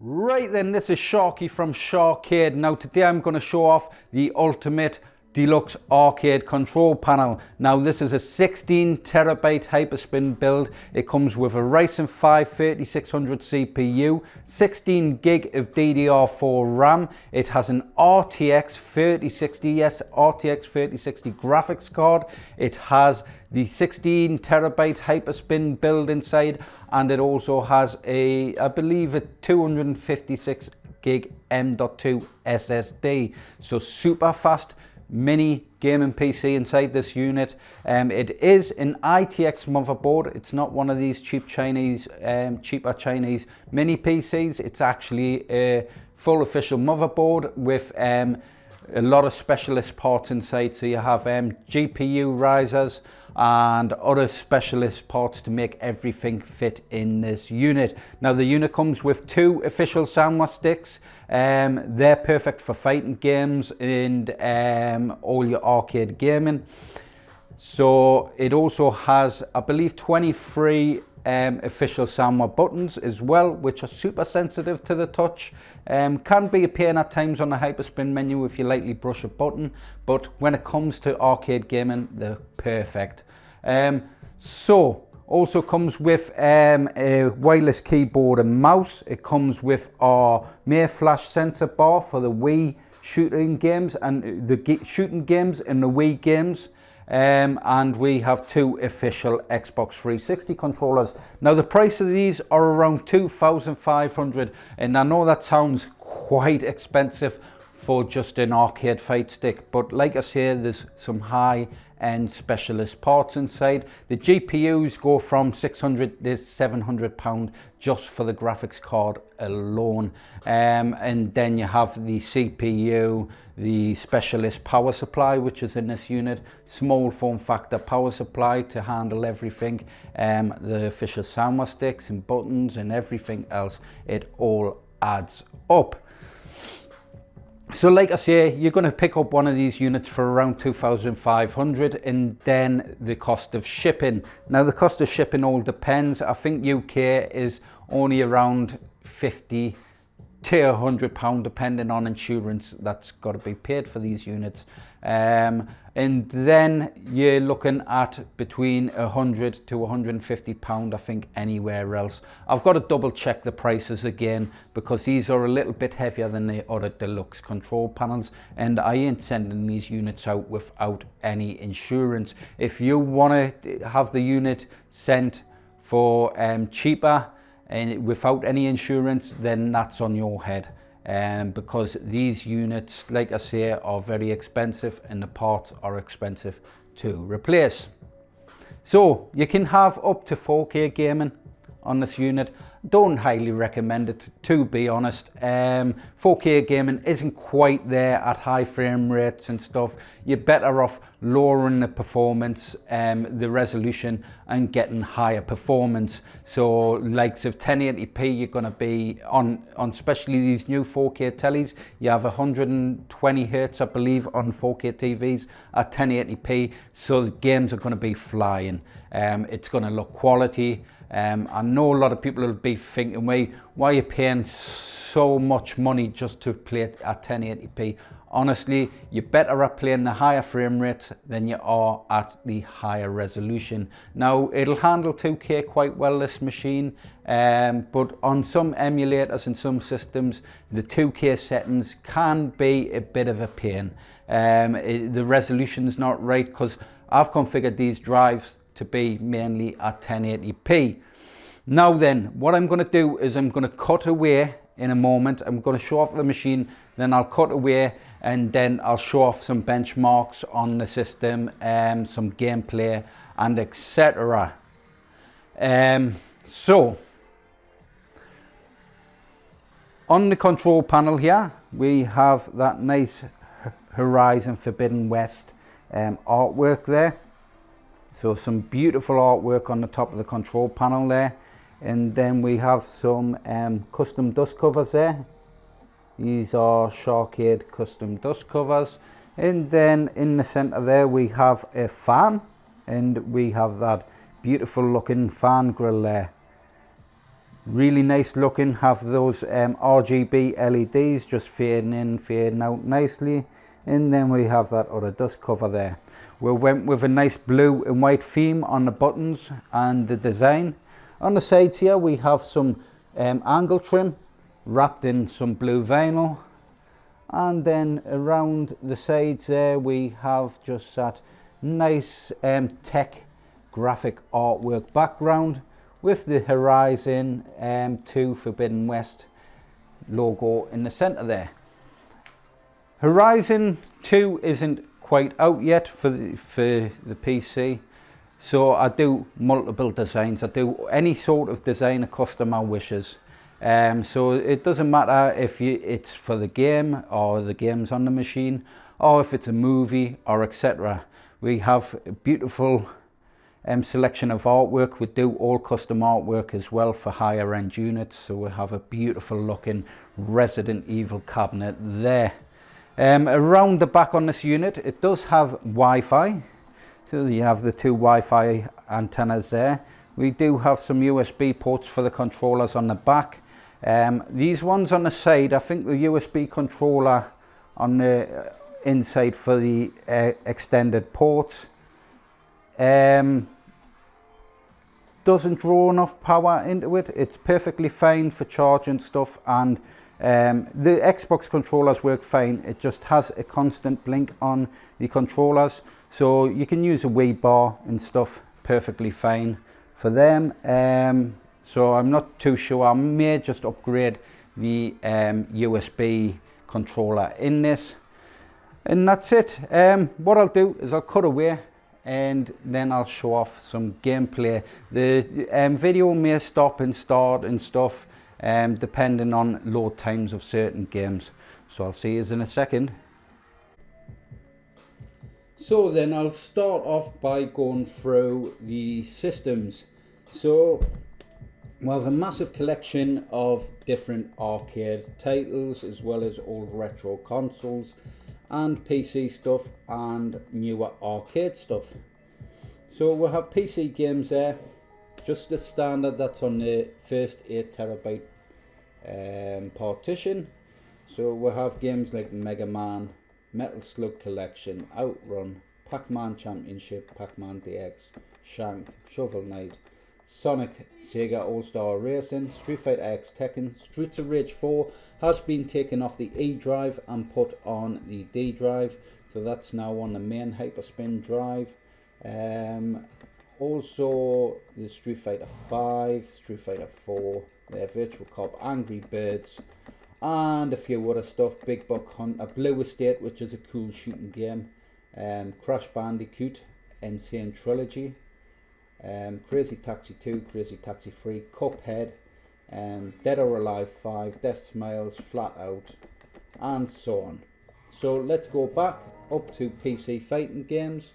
Right then, this is Sharky from SHAR KADE. Now today I'm going to show off the Ultimate Deluxe Arcade Control Panel. Now this is a 16TB Hyperspin build. It comes with a Ryzen 5 3600 CPU, 16 gig of DDR4 RAM. It has an RTX 3060, yes, RTX 3060 graphics card. It has the 16TB Hyperspin build inside, and it also has a, I believe, a 256 gig M.2 SSD. So super fast mini gaming PC inside this unit. It is an ITX motherboard. It's not one of these cheap Chinese, cheaper Chinese mini PCs. It's actually a full official motherboard with a lot of specialist parts inside. So you have GPU risers and other specialist parts to make everything fit in this unit. Now the unit comes with two official soundbar sticks. They're perfect for fighting games and all your arcade gaming. So it also has, I believe, 23 official soundbar buttons as well, which are super sensitive to the touch. Can be a pain at times on the Hyperspin menu if you lightly brush a button, but when it comes to arcade gaming, they're perfect. So also comes with a wireless keyboard and mouse. It comes with our Mame flash sensor bar for the Wii shooting games and the shooting games in the Wii games. And we have two official Xbox 360 controllers. Now the price of these are around 2,500, and I know that sounds quite expensive for just an arcade fight stick, but like I say, there's some high-end specialist parts inside. The GPUs go from 600 to 700 pound just for the graphics card alone, and then you have the CPU, the specialist power supply which is in this unit, small form factor power supply to handle everything, the official soundbar sticks and buttons and everything else. It all adds up. So like I say, you're going to pick up one of these units for around 2,500, and then the cost of shipping. Now the cost of shipping all depends. I think UK is only around 50 to £100 depending on insurance that's got to be paid for these units. And then you're looking at between 100 to 150 pound, I think, anywhere else. I've got to double check the prices again because these are a little bit heavier than the other deluxe control panels, and I ain't sending these units out without any insurance. If you want to have the unit sent for cheaper and without any insurance, then that's on your head. Because these units, like I say, are very expensive and the parts are expensive to replace. So you can have up to 4K gaming on this unit. Don't highly recommend it, to be honest. 4K gaming isn't quite there at high frame rates and stuff. You're better off lowering the performance, the resolution, and getting higher performance. So likes of 1080p, you're going to be on especially these new 4K tellies, you have 120 hertz, I believe, on 4K TVs at 1080p. So the games are going to be flying. It's going to look quality. I know a lot of people will be thinking, why are you paying so much money just to play it at 1080p? Honestly, you're better at playing the higher frame rates than you are at the higher resolution. Now, it'll handle 2K quite well, this machine, but on some emulators and some systems, the 2K settings can be a bit of a pain. The resolution's not right because I've configured these drives to be mainly at 1080p. Now then, what I'm going to do is I'm going to cut away in a moment. I'm going to show off the machine, then I'll cut away, and then I'll show off some benchmarks on the system, some gameplay, and etc. So on the control panel here, we have that nice Horizon Forbidden West artwork there. So some beautiful artwork on the top of the control panel there, and then we have some custom dust covers there. These are SHAR KADE custom dust covers, and then in the center there we have a fan, and we have that beautiful looking fan grill there. Really nice looking, have those RGB LEDs just fading in, fading out nicely. And then we have that other dust cover there. We went with a nice blue and white theme on the buttons and the design. On the sides here we have some angle trim wrapped in some blue vinyl. And then around the sides there we have just that nice tech graphic artwork background with the Horizon 2 Forbidden West logo in the center there. Horizon 2 isn't quite out yet for the PC, so I do multiple designs. I do any sort of design a customer wishes. So it doesn't matter if it's for the game or the game's on the machine, or if it's a movie or etc. We have a beautiful selection of artwork. We do all custom artwork as well for higher end units, so we have a beautiful looking Resident Evil cabinet there. Around the back on this unit it does have Wi-Fi, so you have the two Wi-Fi antennas there. We do have some USB ports for the controllers on the back. These ones on the side, I think the USB controller on the inside for the extended ports doesn't draw enough power into it. It's perfectly fine for charging stuff, and the Xbox controllers work fine. It just has a constant blink on the controllers, so you can use a Wii bar and stuff perfectly fine for them. So I'm not too sure. I may just upgrade the USB controller in this, and that's it. What I'll do is I'll cut away and then I'll show off some gameplay. The video may stop and start and stuff depending on load times of certain games. So I'll see you in a second. So then I'll start off by going through the systems. So we have a massive collection of different arcade titles, as well as old retro consoles and PC stuff and newer arcade stuff. So we'll have PC games there, just the standard that's on the first 8TB partition. So we'll have games like Mega Man, Metal Slug Collection, Outrun, Pac-Man Championship, Pac-Man DX, Shank, Shovel Knight, Sonic, Sega All-Star Racing, Street Fighter X, Tekken. Streets of Rage 4 has been taken off the E drive and put on the D drive, so that's now on the main Hyperspin drive. Also the Street Fighter 5, Street Fighter 4, Virtual Cop, Angry Birds, and a few other stuff. Big Buck Hunt, a Blue Estate, which is a cool shooting game, Crash Bandicoot, Insane Trilogy, Crazy Taxi 2, Crazy Taxi 3, Cuphead, Dead or Alive 5, Death Smiles, Flat Out, and so on. So let's go back up to PC fighting games.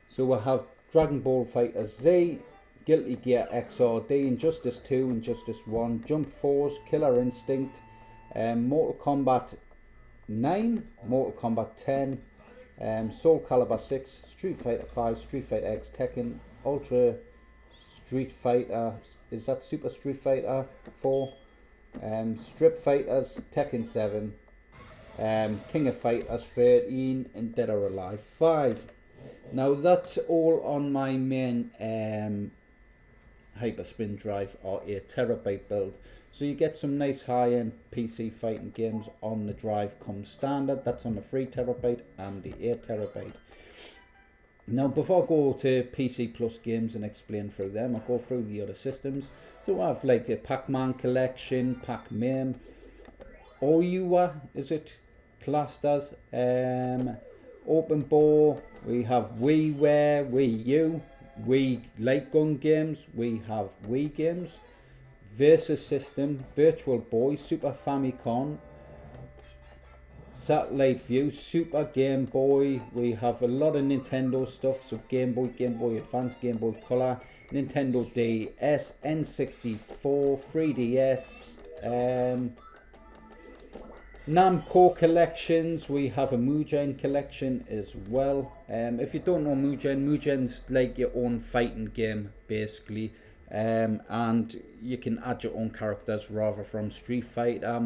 So we'll have Dragon Ball Fighter Z, Guilty Gear XRD, Injustice 2, Injustice 1, Jump Force, Killer Instinct, Mortal Kombat 9, Mortal Kombat 10, Soul Calibur 6, Street Fighter 5, Street Fighter X, Tekken, Ultra Street Fighter, is that Super Street Fighter 4, Strip Fighters, Tekken 7, King of Fighters 13, and Dead or Alive 5. Now that's all on my main Hyperspin drive, or 8TB build. So you get some nice high-end PC fighting games on the drive come standard. That's on the 3TB and the 8TB. Now before I go to PC Plus games and explain through them, I'll go through the other systems. So I have like a Pac-Man collection, Pac-Mame, Oyua, is it classed as? Open Ball, we have WiiWare, Wii U, Wii Light Gun games, we have Wii Games, Versus System, Virtual Boy, Super Famicom, Satellite View, Super Game Boy. We have a lot of Nintendo stuff, so Game Boy, Game Boy Advance, Game Boy Color, Nintendo DS, N64, 3DS, Namco collections. We have a Mugen collection as well. If you don't know Mugen's like your own fighting game basically. and you can add your own characters rather from Street Fighter,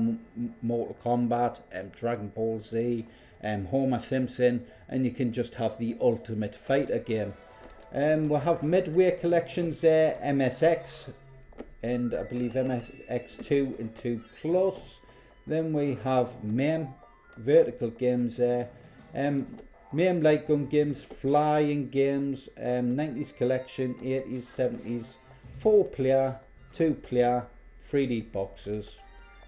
Mortal Kombat, Dragon Ball Z, Homer Simpson, and you can just have the ultimate fighter game. We'll have midway collections there, MSX, and I believe MSX2 and 2 Plus. Then we have MAME, vertical games there. MAME light gun games, flying games, 90s collection, 80s, 70s, 4-player, 2-player, 3D boxes,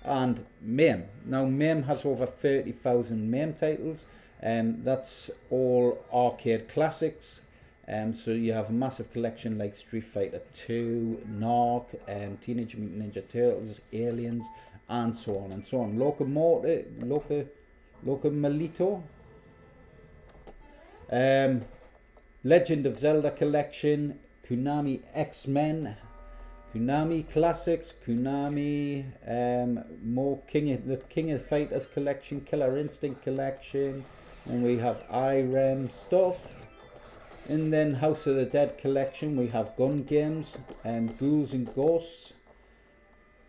and MAME. Now MAME has over 30,000 MAME titles, that's all arcade classics. So you have a massive collection like Street Fighter 2, Narc, Teenage Mutant Ninja Turtles, Aliens, and so on and so on. Locomalito, Legend of Zelda collection, Konami X-Men, Konami Classics, Konami, more the King of Fighters collection, Killer Instinct collection, and we have IREM stuff. And then House of the Dead collection, we have gun games, Ghouls and Ghosts.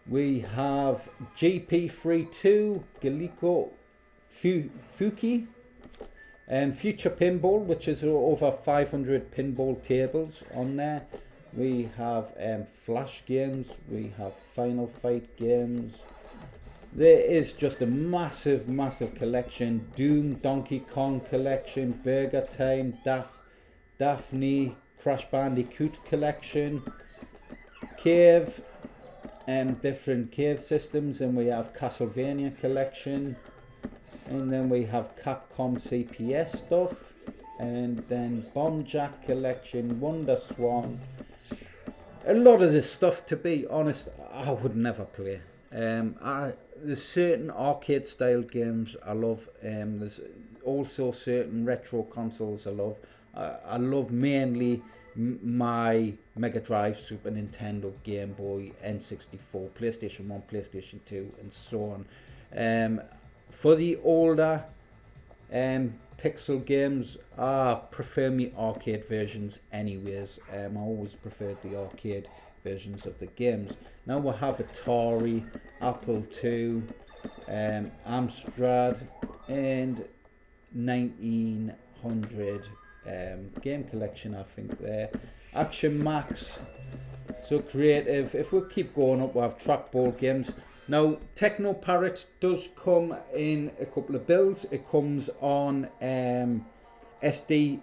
We have GP32, Galiko Fuki, Future Pinball, which is over 500 pinball tables on there. We have Flash games, we have Final Fight games. There is just a massive collection. Doom, Donkey Kong collection, Burger Time, Daphne, Crash Bandicoot collection, Cave, different cave systems, and we have Castlevania collection, and then we have Capcom CPS stuff, and then Bomb Jack collection, Wonder Swan. A lot of this stuff, to be honest, I would never play. There's certain arcade style games I love. There's also certain retro consoles I love. I love mainly my Mega Drive, Super Nintendo, Game Boy, N64, PlayStation 1, PlayStation 2, and so on. For the older pixel games, I prefer me arcade versions anyways. I always preferred the arcade versions of the games. Now we'll have Atari, Apple II, Amstrad, and 1900 game collection, I think there. Action Max, so creative. If we keep going up, we have trackball games. Now TeknoParrot does come in a couple of builds. It comes on SSD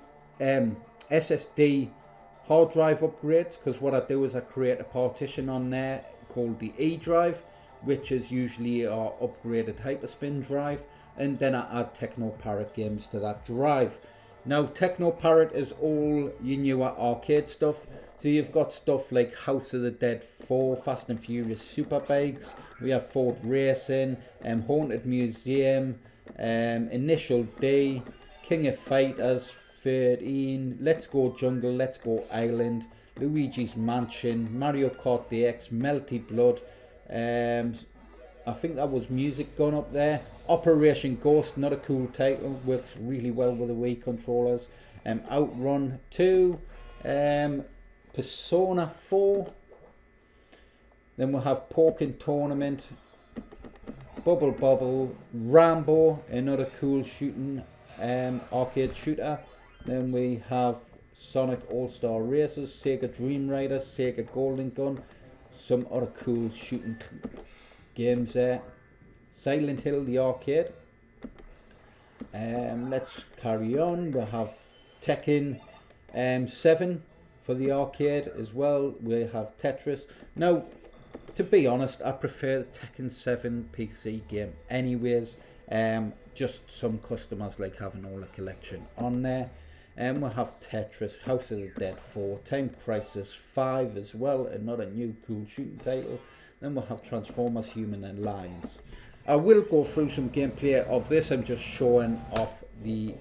hard drive upgrades, because what I do is I create a partition on there called the E drive, which is usually our upgraded Hyperspin drive, and then I add TeknoParrot games to that drive. Now TeknoParrot is all your newer arcade stuff. So you've got stuff like House of the Dead 4, Fast and Furious Superbikes, we have Ford Racing, Haunted Museum, Initial D, King of Fighters 13, Let's Go Jungle, Let's Go Island, Luigi's Mansion, Mario Kart DX, Melty Blood, I think that was Music Gun up there. Operation Ghost, not a cool title, works really well with the Wii controllers. Outrun 2, Persona 4. Then we'll have Pokken Tournament, Bubble Bobble, Rambo, another cool shooting arcade shooter. Then we have Sonic All-Star Racers, Sega Dream Rider, Sega Golden Gun, some other cool shooting games there. Silent Hill, the arcade. Let's carry on. We'll have Tekken 7 for the arcade as well. We have Tetris. Now, to be honest, I prefer the Tekken 7 PC game anyways. Just some customers like having all the collection on there. We'll have Tetris, House of the Dead 4, Time Crisis 5 as well, another new cool shooting title. Then we'll have Transformers Human Alliance. I will go through some gameplay of this. I'm just showing off the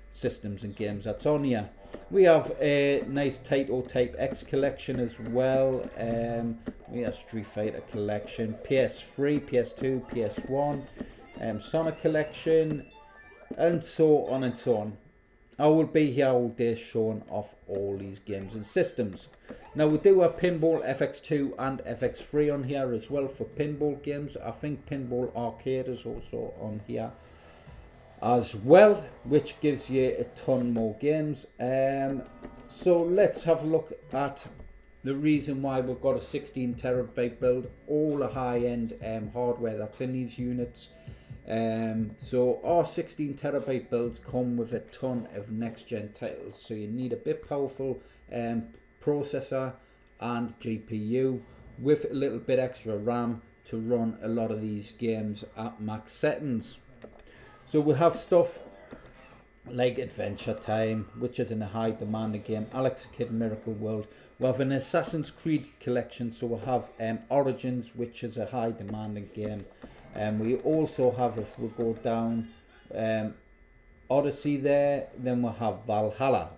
systems and games that's on here. We have a nice Taito Type X collection as well. We have Street Fighter collection, PS3, PS2, PS1, Sonic collection, and so on and so on. I will be here all day showing off all these games and systems. Now we do have Pinball FX2 and FX3 on here as well for pinball games. I think Pinball Arcade is also on here as well, which gives you a ton more games. So let's have a look at the reason why we've got a 16 terabyte build, all the high-end hardware that's in these units. So our 16 terabyte builds come with a ton of next-gen titles, so you need a bit powerful processor and GPU with a little bit extra RAM to run a lot of these games at max settings. So we have stuff like Adventure Time, which is in a high demanding game, Alex Kidd Miracle World. We have an Assassin's Creed collection, so we have Origins, which is a high demanding game. We also have, if we go down, Odyssey there, then we'll have Valhalla.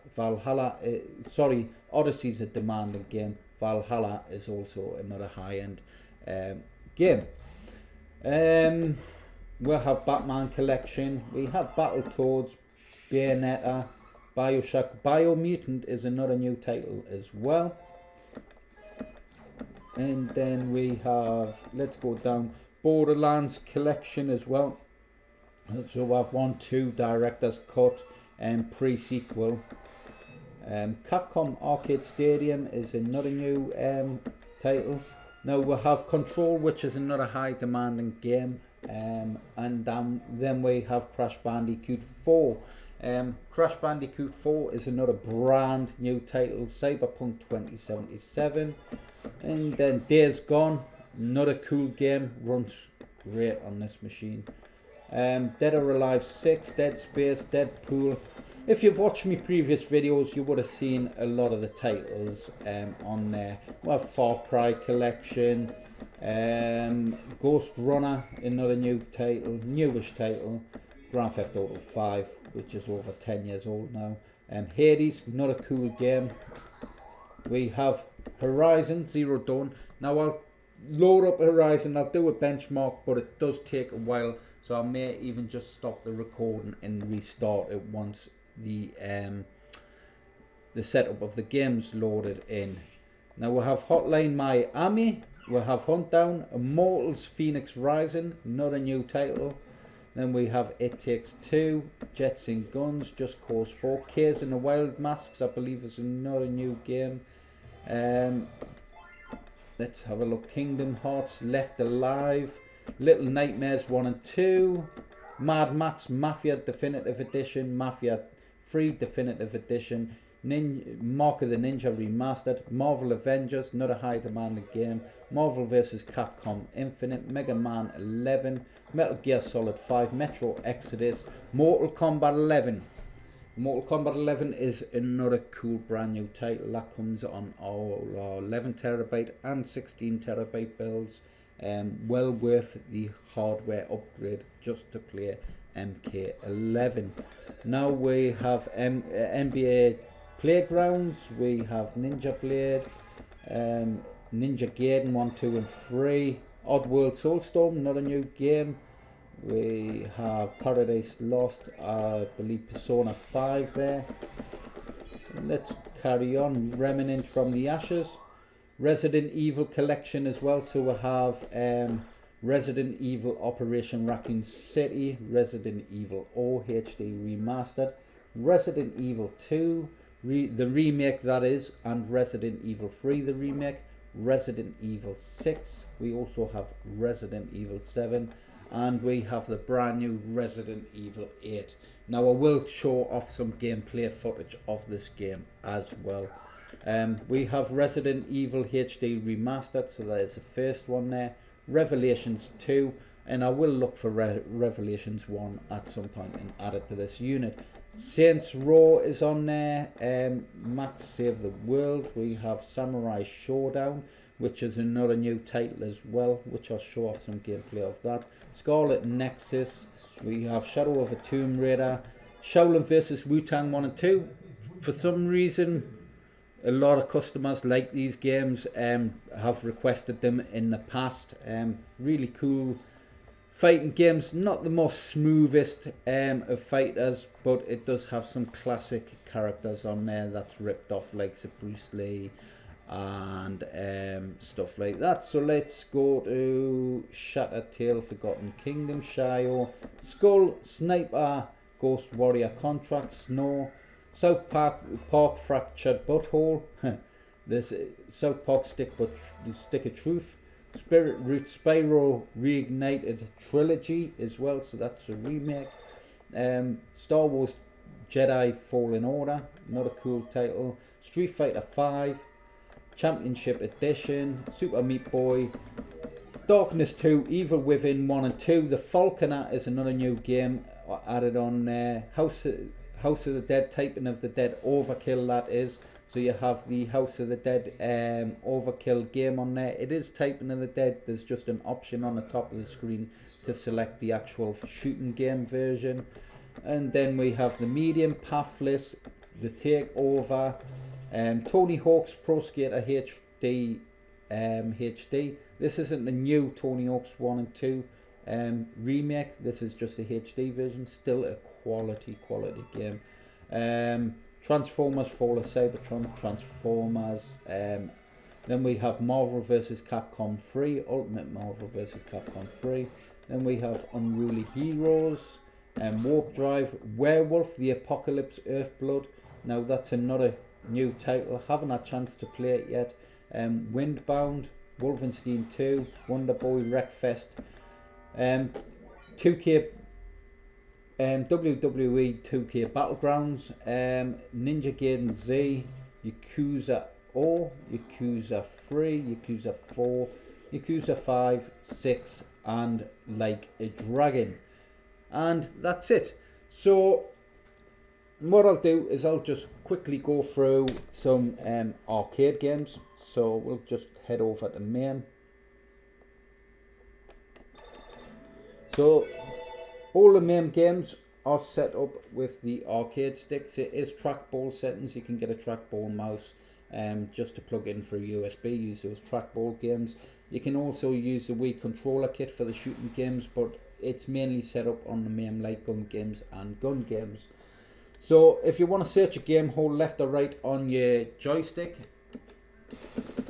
Odyssey's a demanding game. Valhalla is also another high-end game. We'll have Batman collection. We have Battletoads, Bayonetta, Bioshock. Biomutant is another new title as well. And then we have, let's go down, Borderlands collection as well. So we have 1, 2 Director's Cut and pre-sequel. Capcom Arcade Stadium is another new title. Now we have Control, which is another high demanding game. And then we have Crash Bandicoot 4. Crash Bandicoot 4 is another brand new title, Cyberpunk 2077. And then Days Gone, another cool game, runs great on this machine. Dead or Alive 6, Dead Space, Deadpool. If you've watched my previous videos, you would have seen a lot of the titles on there. We have Far Cry collection, Ghost Runner, another new title, newish title, Grand Theft Auto 5, which is over 10 years old now. Hades, another cool game. We have Horizon Zero Dawn. Now I'll load up Horizon, I'll do a benchmark, but it does take a while, so I may even just stop the recording and restart it once the setup of the game's loaded in. Now we'll have Hotline Miami, we'll have Huntdown, Immortals Phoenix Rising, another new title. Then we have It Takes Two, Jets and Guns, Just Cause 4, Caves in the Wild Masks, I believe is another new game. Let's have a look. Kingdom Hearts, Left Alive, Little Nightmares 1 and 2, Mad Max Mafia Definitive Edition, Mafia 3 Definitive Edition, Mark of the Ninja Remastered, Marvel Avengers, another high demanding game, Marvel vs. Capcom Infinite, Mega Man 11, Metal Gear Solid 5, Metro Exodus, Mortal Kombat 11. Mortal Kombat 11 is another cool brand new title that comes on all our 11 terabyte and 16 terabyte builds. Well worth the hardware upgrade just to play MK11. Now we have NBA Playgrounds, we have Ninja Blade, Ninja Gaiden 1, 2 and 3, Oddworld Soulstorm, another new game. We have Paradise Lost, I believe Persona 5 there. Let's carry on. Remnant from the Ashes, Resident Evil collection as well. So we have Resident Evil Operation Raccoon City, Resident Evil OHD Remastered, Resident Evil 2, the remake that is, and Resident Evil 3 the remake, Resident Evil 6. We also have Resident Evil 7. And we have the brand new Resident Evil 8. Now I will show off some gameplay footage of this game as well. We have Resident Evil HD Remastered, so there's the first one there. Revelations 2, and I will look for Revelations 1 at some point and add it to this unit. Saints Row is on there. Max Save the World. We have Samurai Showdown, which is another new title as well, which I'll show off some gameplay of that. Scarlet Nexus, we have Shadow of a Tomb Raider, Shaolin vs Wu-Tang 1 and 2. For some reason, a lot of customers like these games, have requested them in the past. Really cool Fighting games, not the most smoothest of fighters, but it does have some classic characters on there that's ripped off, like Bruce Lee and stuff like that. So let's go to Shattered Tail, Forgotten Kingdom, Shio, Skull, Sniper, Ghost Warrior Contract, Snow, South Park Fractured Butthole, this South Park Stick of Truth, Spirit Root Spyro Reignited Trilogy as well, so that's a remake. Star Wars Jedi Fallen Order, another cool title. Street Fighter 5 Championship Edition, Super Meat Boy, Darkness 2, Evil Within 1 and 2. The Falconer is another new game added on there. House of the Dead, Typing of the Dead Overkill, that is. So you have the House of the Dead Overkill game on there. It is Typing of the Dead. There's just an option on the top of the screen to select the actual shooting game version. And then we have the Medium, Pathless, the Takeover, Tony Hawk's Pro Skater HD. This isn't the new Tony Hawk's 1 and 2 remake. This is just the HD version. Still a quality game. Transformers Fall of Cybertron, Transformers. Then we have Marvel vs. Capcom 3, Ultimate Marvel vs. Capcom 3. Then we have Unruly Heroes, Warp Drive, Werewolf, The Apocalypse, Earthblood. Now that's another new title. Haven't had a chance to play it yet. Windbound, Wolfenstein 2, Wonder Boy, Wreckfest, 2K. WWE 2K Battlegrounds, Ninja Gaiden Z, Yakuza O, Yakuza 3, Yakuza 4, Yakuza 5, 6 and Like a Dragon. And that's it. So what I'll do is I'll just quickly go through some arcade games. So we'll just head over to MAME. So all the MAME games are set up with the arcade sticks. It is trackball settings. You can get a trackball mouse just to plug in through USB, use those trackball games. You can also use the Wii Controller Kit for the shooting games, but it's mainly set up on the MAME light gun games and gun games. So if you want to search a game, hold left or right on your joystick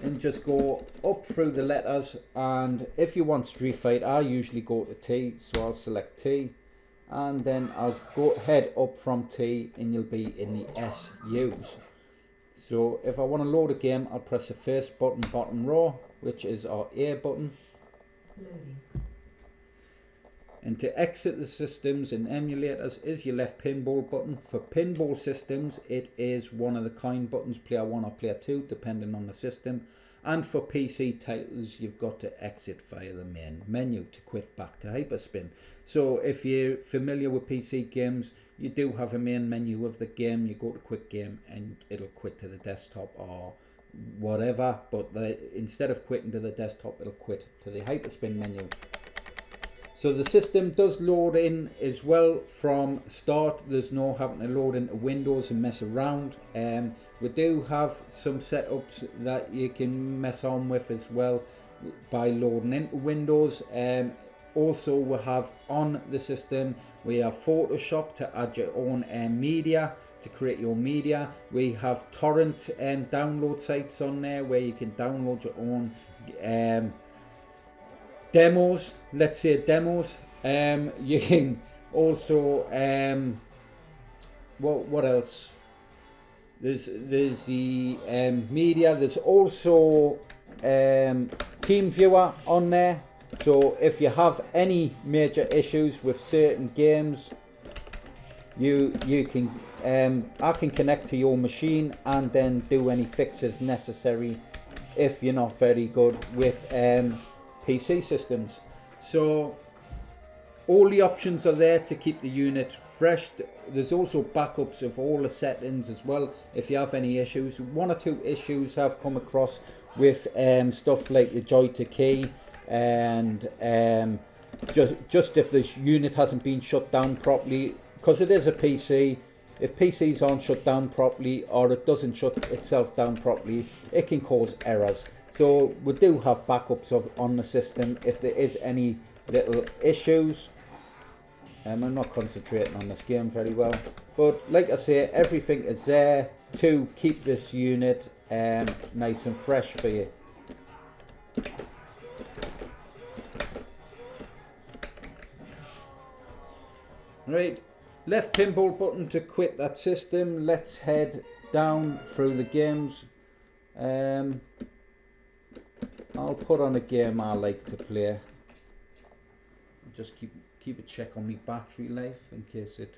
and just go up through the letters, and if you want Street Fighter, I usually go to T, so I'll select T, and then I'll go head up from T and you'll be in the SUs. So if I want to load a game, I'll press the first button bottom row, which is our A button. Loading. And to exit the systems and emulators is your left pinball button. For pinball systems, it is one of the kind buttons, player 1 or player 2, depending on the system. And for PC titles, you've got to exit via the main menu to quit back to Hyperspin. So if you're familiar with PC games, you do have a main menu of the game. You go to quick game and it'll quit to the desktop or whatever. But instead of quitting to the desktop, it'll quit to the Hyperspin menu. So the system does load in as well from start. There's no having to load into Windows and mess around. We do have some setups that you can mess on with as well by loading into Windows. Also we have on the system, we have Photoshop to add your own media, to create your media. We have torrent download sites on there where you can download your own demos, let's say demos. You can also what else? There's the media. There's also Team Viewer on there. So if you have any major issues with certain games, you can I can connect to your machine and then do any fixes necessary if you're not very good with PC systems. So all the options are there to keep the unit fresh. There's also backups of all the settings as well if you have any issues. One or two issues I've come across with stuff like the joy to key, and just if the unit hasn't been shut down properly, because it is a PC. If PCs aren't shut down properly or it doesn't shut itself down properly, it can cause errors. So we do have backups on the system if there is any little issues. I'm not concentrating on this game very well, but like I say, everything is there to keep this unit nice and fresh for you. Right, left pinball button to quit that system. Let's head down through the games. I'll put on a game I like to play. Just keep a check on my battery life in case it's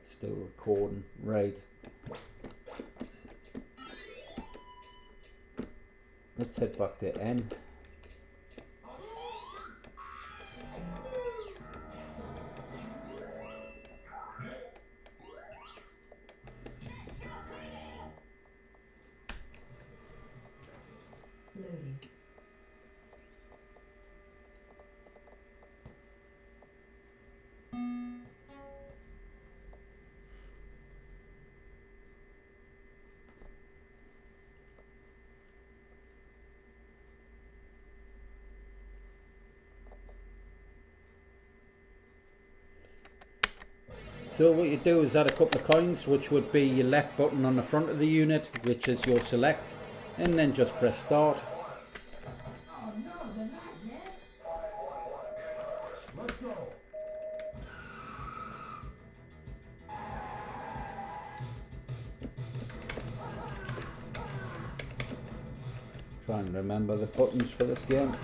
still recording. Right. Let's head back to N. Loading. So what you do is add a couple of coins, which would be your left button on the front of the unit, which is your select, and then just press start. Try and remember the buttons for this game.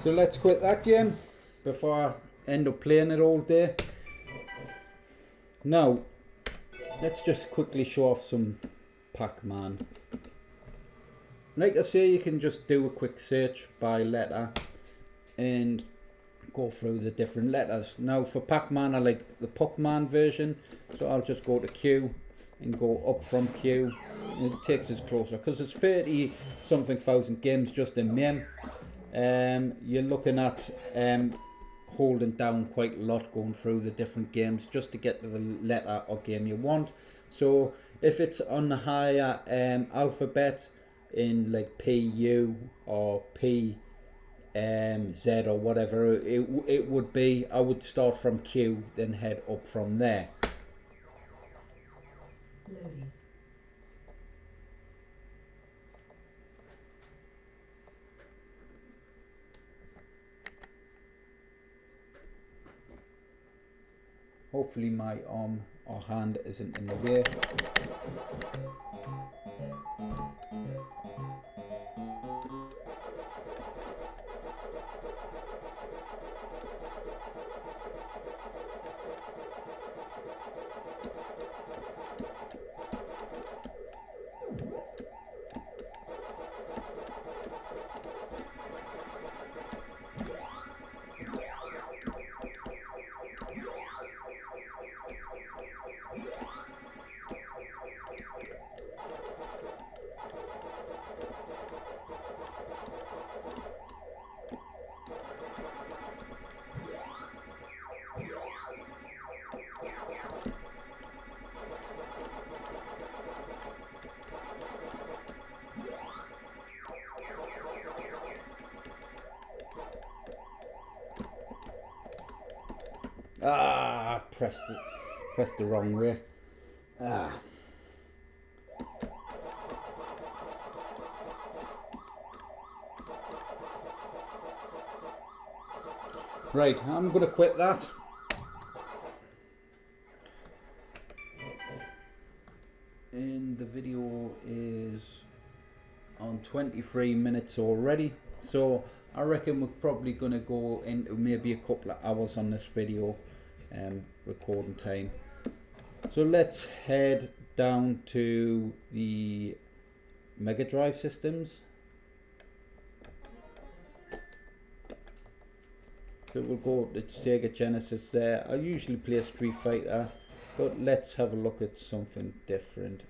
So let's quit that game before I end up playing it all day. Now, let's just quickly show off some Pac-Man. Like I say, you can just do a quick search by letter and go through the different letters. Now for Pac-Man, I like the Puckman version, so I'll just go to Q and go up from Q, and it takes us closer because there's 30 something thousand games just in MAME. You're looking at holding down quite a lot, going through the different games just to get to the letter or game you want. So if it's on the higher alphabet in like PU or P Z or whatever it would be, I would start from Q, then head up from there. Loading. Hopefully my arm or hand isn't in the way. Ah, pressed the wrong way. Ah. Right, I'm going to quit that. And the video is on 23 minutes already. So I reckon we're probably going to go into maybe a couple of hours on this video recording time. So let's head down to the Mega Drive systems. So we'll go to Sega Genesis there. I usually play Street Fighter, but let's have a look at something different.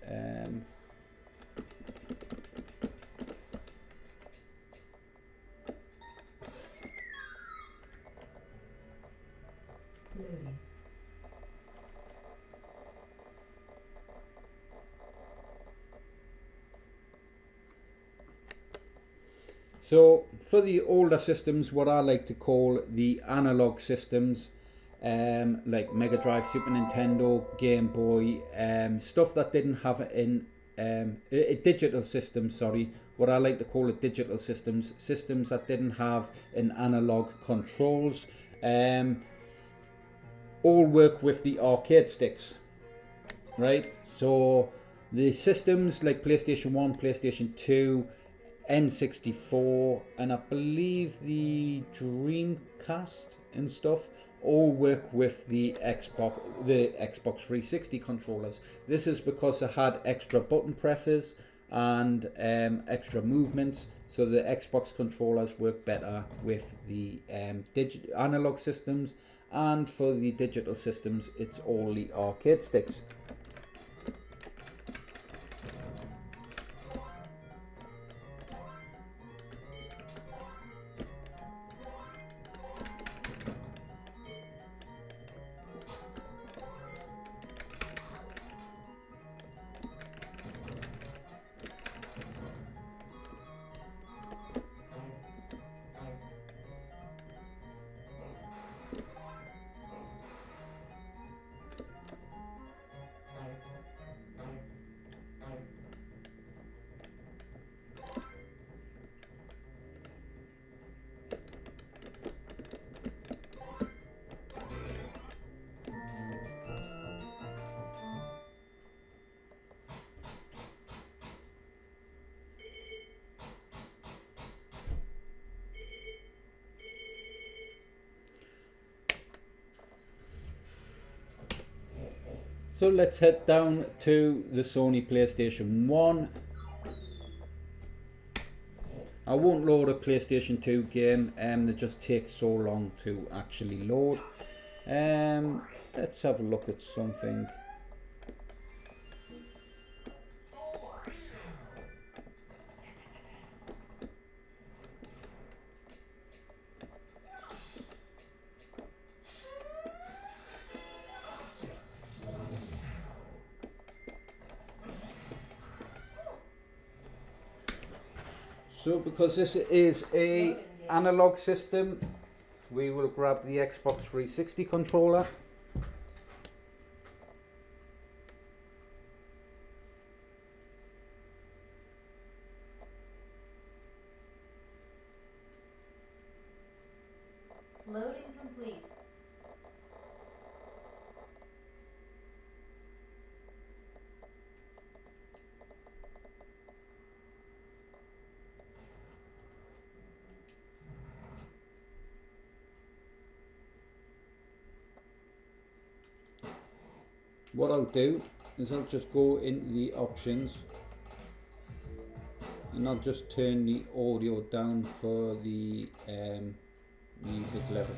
So for the older systems, what I like to call the analog systems, like Mega Drive, Super Nintendo, Game Boy, stuff that didn't have a digital system, sorry, what I like to call it digital systems, systems that didn't have an analog controls, all work with the arcade sticks, right? So the systems like PlayStation 1, PlayStation 2, N64, and I believe the Dreamcast and stuff all work with the Xbox 360 controllers. This is because they had extra button presses and extra movements, so the Xbox controllers work better with the analog systems, and for the digital systems it's all the arcade sticks. So let's head down to the Sony PlayStation 1. I won't load a PlayStation 2 game, they just take so long to actually load. Let's have a look at something. So because this is a analog system, we will grab the Xbox 360 controller. Loading complete. What I'll do is I'll just go into the options and I'll just turn the audio down for the music level,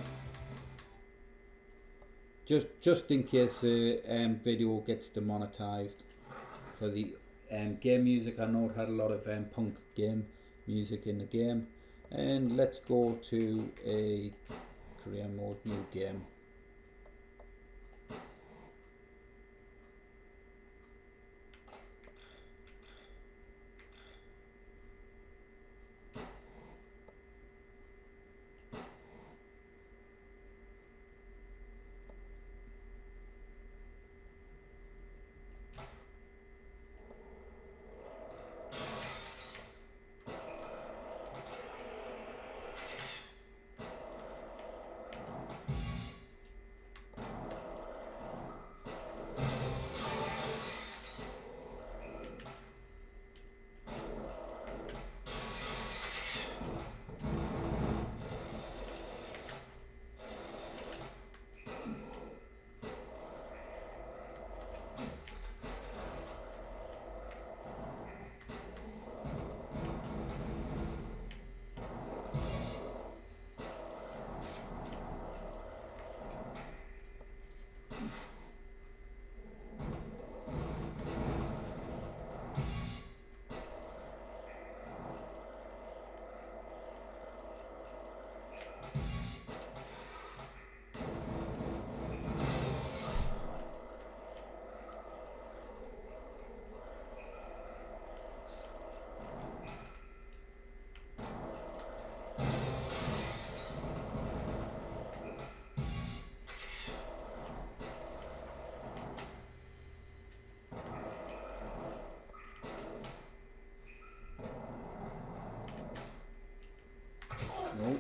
just in case the video gets demonetized for the game music. I know it had a lot of punk game music in the game. And let's go to a career mode, new game. No.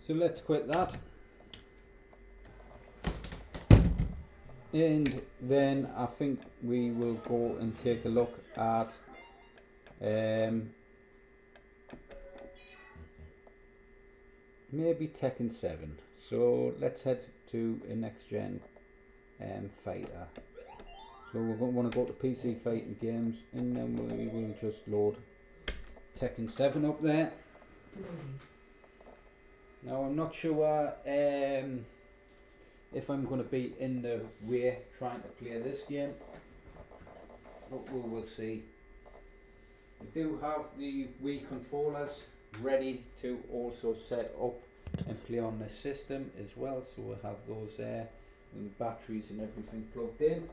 So let's quit that. And then I think we will go and take a look at maybe Tekken 7. So let's head to a next gen fighter. So we're going to want to go to PC fighting games, and then we will just load Tekken 7 up there. Now I'm not sure if I'm going to be in the way trying to play this game, but we will see. We do have the Wii controllers ready to also set up and play on the system as well, so we'll have those there and batteries and everything plugged in.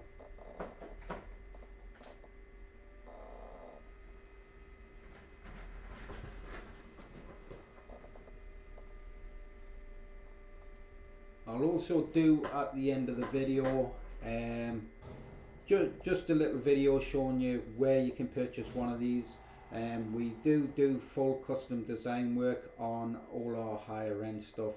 I'll also do at the end of the video just a little video showing you where you can purchase one of these. We do full custom design work on all our higher end stuff.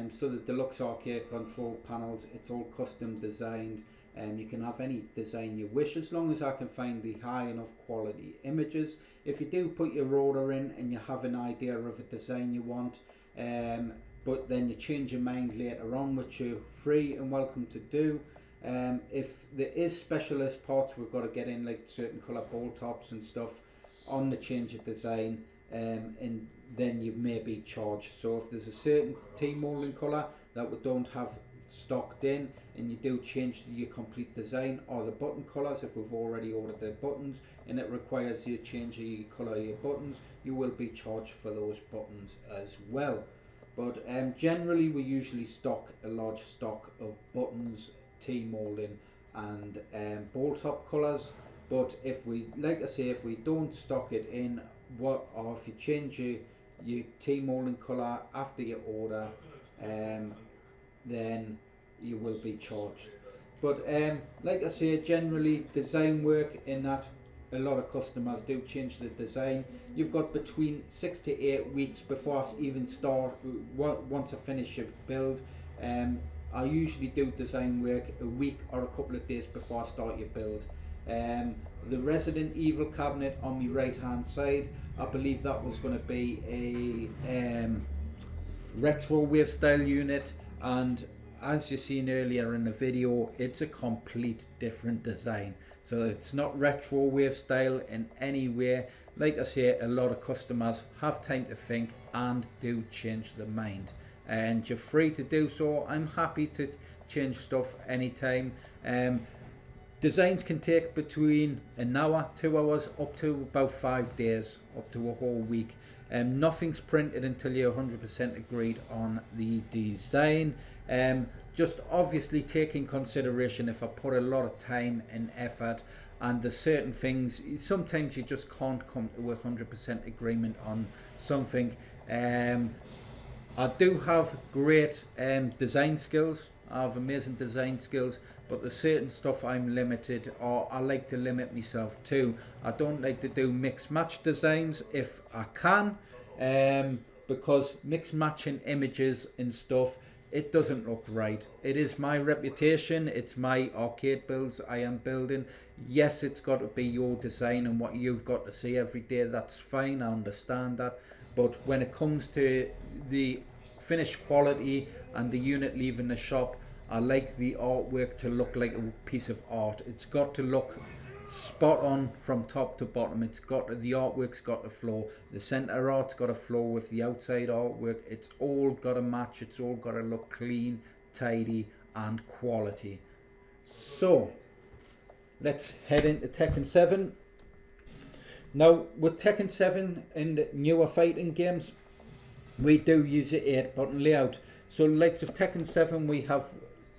So the deluxe arcade control panels, it's all custom designed, and you can have any design you wish as long as I can find the high enough quality images. If you do put your order in and you have an idea of a design you want, but then you change your mind later on, which you're free and welcome to do. If there is specialist parts we've got to get in, like certain colour ball tops and stuff on the change of design, and then you may be charged. So if there's a certain T-molding colour that we don't have stocked in, and you do change your complete design, or the button colours, if we've already ordered the buttons and it requires you to change the colour of your buttons, you will be charged for those buttons as well. But generally we usually stock a large stock of buttons, T-molding and ball top colours. But if we, like I say, if we don't stock it in, or if you change your T-molding colour after your order, then you will be charged. But like I say, generally design work in that a lot of customers do change the design. You've got between 6 to 8 weeks before I even start, once I finish a build. I usually do design work a week or a couple of days before I start your build. The Resident Evil cabinet on my right hand side, I believe that was going to be a retro wave style unit, and as you seen earlier in the video, it's a complete different design. So it's not retro wave style in any way. Like I say, a lot of customers have time to think and do change their mind, and you're free to do so. I'm happy to change stuff anytime. Designs can take between an hour, 2 hours, up to about 5 days, up to a whole week. Nothing's printed until you're 100% agreed on the design. Just obviously take in consideration if I put a lot of time and effort, and there's certain things, sometimes you just can't come to a 100% agreement on something. I do have great design skills. I have amazing design skills, but there's certain stuff I'm limited, or I like to limit myself to. I don't like to do mix match designs if I can, because mix matching images and stuff, it doesn't look right. It is my reputation, it's my arcade builds I am building. Yes, it's got to be your design and what you've got to see every day, that's fine, I understand that. But when it comes to the finished quality and the unit leaving the shop, I like the artwork to look like a piece of art. It's got to look spot on from top to bottom. It's got to, the artwork's got to flow. The center art's got to flow with the outside artwork. It's all got to match. It's all got to look clean, tidy, and quality. So let's head into Tekken 7. Now with Tekken 7 and newer fighting games, we do use the 8-button layout. So likes of Tekken 7, we have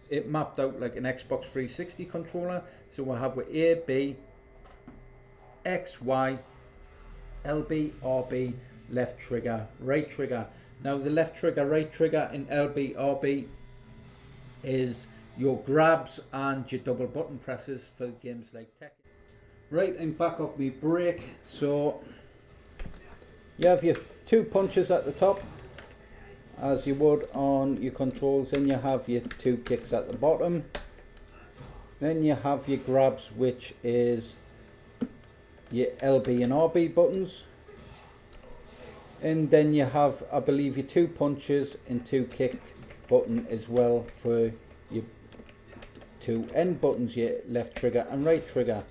it mapped out like an Xbox 360 controller. So we'll have with A, B, X, Y, LB, RB, left trigger, right trigger. Now the left trigger, right trigger in LB, RB is your grabs and your double button presses for games like Tekken. Right, I'm back off my break. So you have your 2 punches at the top, as you would on your controls. Then you have your 2 kicks at the bottom. Then you have your grabs, which is your LB and RB buttons. And then you have, I believe, your 2 punches and 2 kick button as well for your 2 end buttons, your left trigger and right trigger.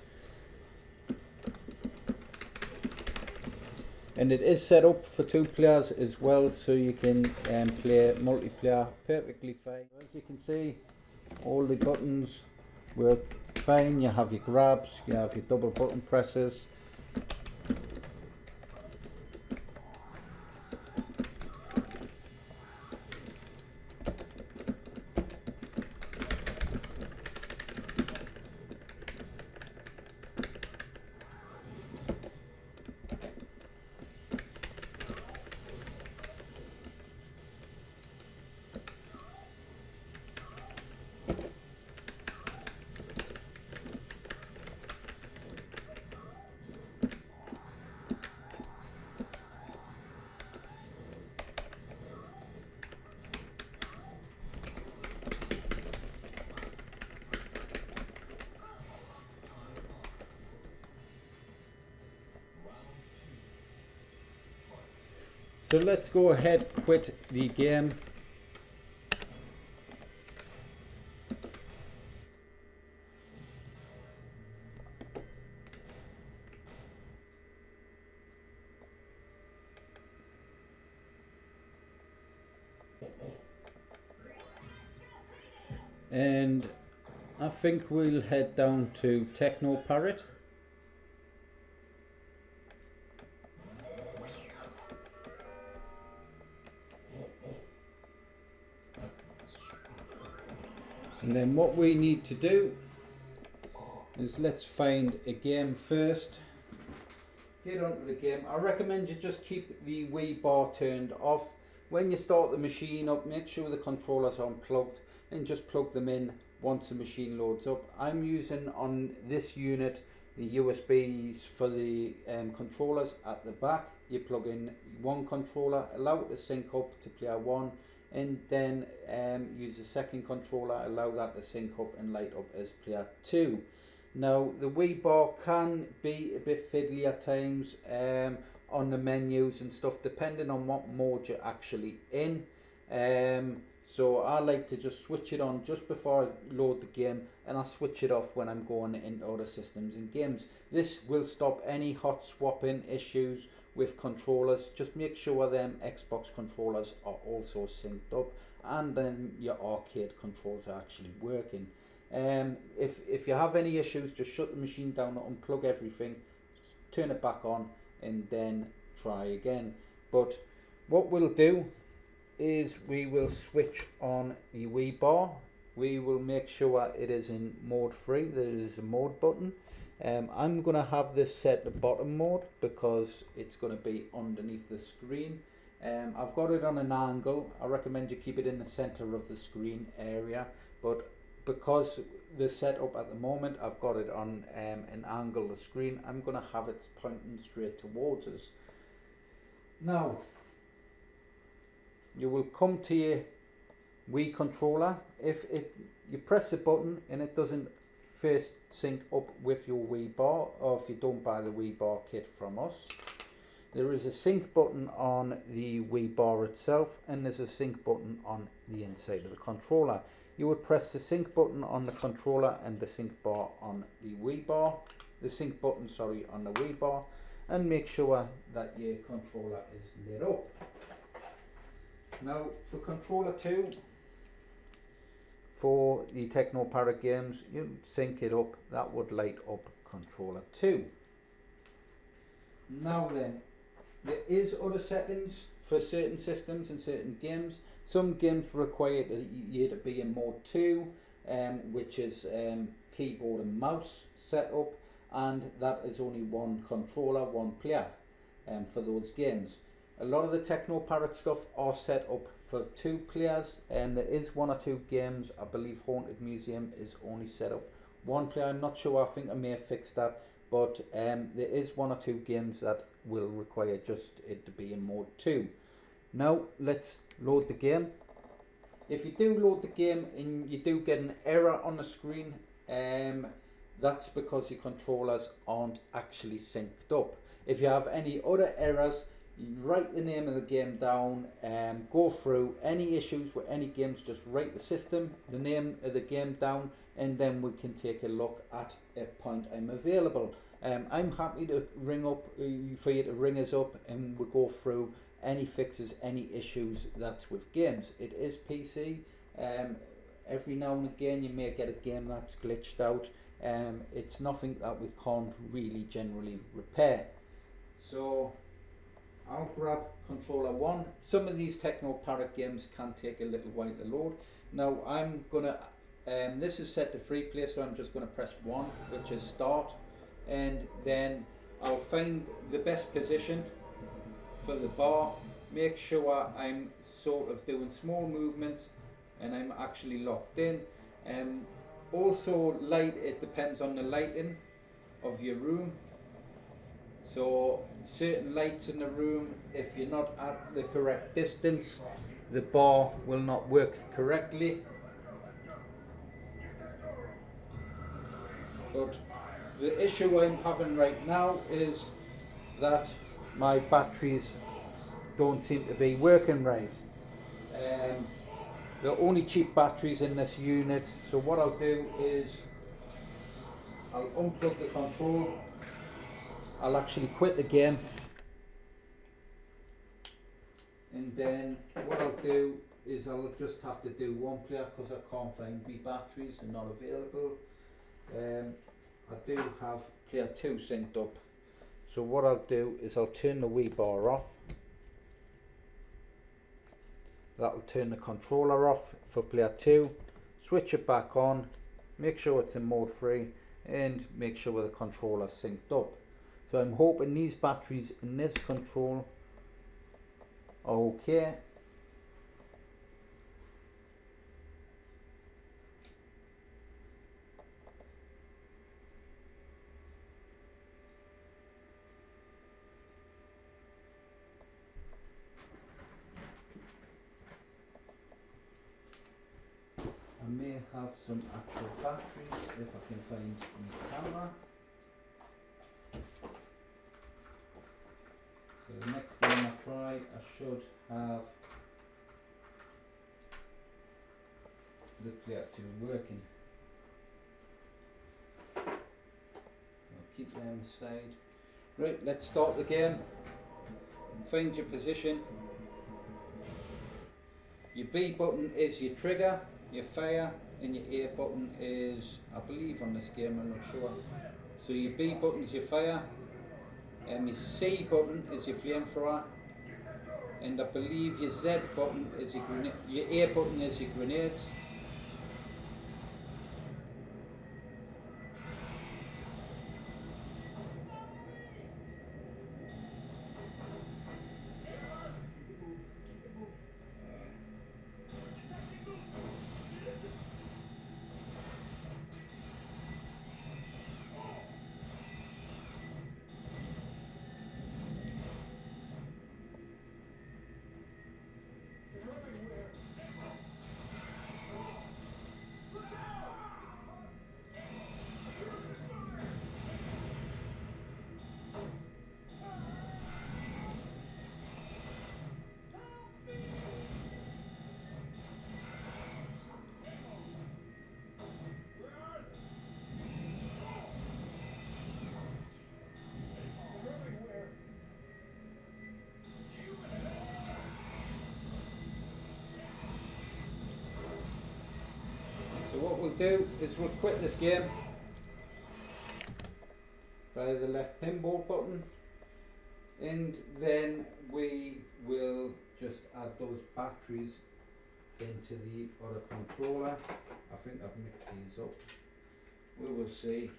And it is set up for 2 players as well, so you can play multiplayer perfectly fine. As you can see, all the buttons work fine. You have your grabs, you have your double button presses. So let's go ahead, quit the game. And I think we'll head down to TeknoParrot. And then what we need to do is let's find a game first. Get onto the game. I recommend you just keep the Wii bar turned off. When you start the machine up, make sure the controllers are unplugged and just plug them in once the machine loads up. I'm using on this unit the USBs for the controllers at the back. You plug in one controller, allow it to sync up to player 1, and then use the second controller, allow that to sync up and light up as player 2. Now the Wii bar can be a bit fiddly at times on the menus and stuff, depending on what mode you're actually in. So I like to just switch it on just before I load the game, and I switch it off when I'm going into other systems and games. This will stop any hot swapping issues with controllers. Just make sure them Xbox controllers are also synced up, and then your arcade controls are actually working. If you have any issues, just shut the machine down, unplug everything, turn it back on, and then try again. But what we'll do is we will switch on the Wii bar. We will make sure it is in mode 3. There is a mode button. I'm going to have this set to bottom mode because it's going to be underneath the screen. I've got it on an angle. I recommend you keep it in the center of the screen area, but because the setup at the moment, I've got it on an angle of the screen, I'm going to have it pointing straight towards us. Now you will come to your Wii controller. If you press the button and it doesn't first sync up with your Wii bar, or if you don't buy the Wii bar kit from us, there is a sync button on the Wii bar itself, and there's a sync button on the inside of the controller. You would press the sync button on the controller and the sync bar on the Wii bar, the sync button, sorry, on the Wii bar, and make sure that your controller is lit up. Now for controller 2, for the TeknoParrot games, you sync it up, that would light up controller 2. Now then, there is other settings for certain systems and certain games. Some games require you to be in mode 2, which is keyboard and mouse setup, and that is only one controller, one player for those games. A lot of the TeknoParrot stuff are set up for 2 players, and there is 1 or 2 games, I believe Haunted Museum is only set up 1 player. I'm not sure, I think I may have fixed that, but there is 1 or 2 games that will require just it to be in mode 2. Now let's load the game. If you do load the game and you do get an error on the screen, that's because your controllers aren't actually synced up. If you have any other errors, you write the name of the game down and go through any issues with any games. Just write the system, the name of the game down, and then we can take a look at a point I'm available. I'm happy to ring up for you to ring us up, and we'll go through any fixes, any issues that's with games. It is PC. Every now and again you may get a game that's glitched out. It's nothing that we can't really generally repair. So I'll grab controller 1. Some of these TeknoParrot games can take a little while to load. Now I'm gonna, this is set to free play, so I'm just gonna press 1, which is start, and then I'll find the best position for the bar, make sure I'm sort of doing small movements and I'm actually locked in. Also light, it depends on the lighting of your room. So certain lights in the room, if you're not at the correct distance, the bar will not work correctly. But the issue I'm having right now is that my batteries don't seem to be working right. There are only cheap batteries in this unit, so what I'll do is I'll unplug the control. I'll actually quit the game, and then what I'll do is I'll just have to do 1 player because I can't find my batteries, they're not available. I do have player 2 synced up, so what I'll do is I'll turn the Wii bar off. That'll turn the controller off for player 2, switch it back on, make sure it's in mode 3, and make sure the controller's synced up. So I'm hoping these batteries in this control are okay. I may have some actual batteries if I can find my camera. So the next game I try, I should have the player 2 working. I'll keep them on the side. Right, let's start the game. Find your position. Your B button is your trigger, your fire, and your A button is, I believe on this game, I'm not sure. So your B button is your fire, and your C button is your flamethrower, and I believe your Z button is your grenade, your A button is your grenades. do is we'll quit this game via the left pinball button, and then we will just add those batteries into the other controller. I think I've mixed these up. We will see.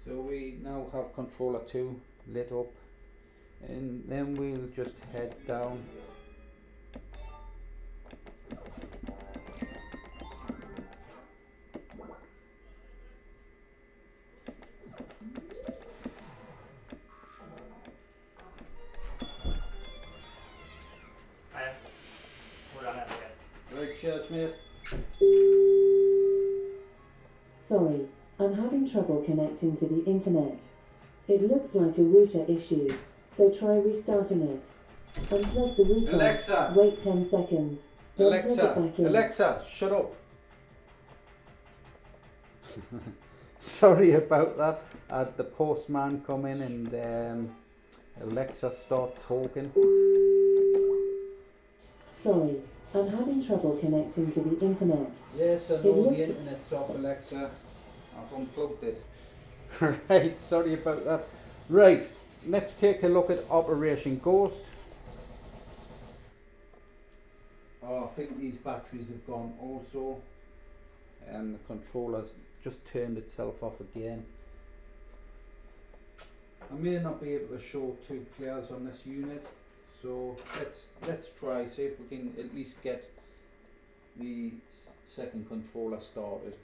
So we now have controller 2 lit up, and then we'll just head down. Right, cheers mate. Sorry, I'm having trouble connecting to the internet. It looks like a router issue, so try restarting it. Unplug the router. Alexa. Wait 10 seconds. Then plug it back in. Alexa, shut up. Sorry about that. I had the postman come in and Alexa start talking. Sorry, I'm having trouble connecting to the internet. Yes, I know the internet's off, Alexa. I've unplugged it. Right, sorry about that. Right, let's take a look at Operation Ghost. Oh, I think these batteries have gone also. And the controller's just turned itself off again. I may not be able to show 2 players on this unit, so let's try, see if we can at least get the second controller started.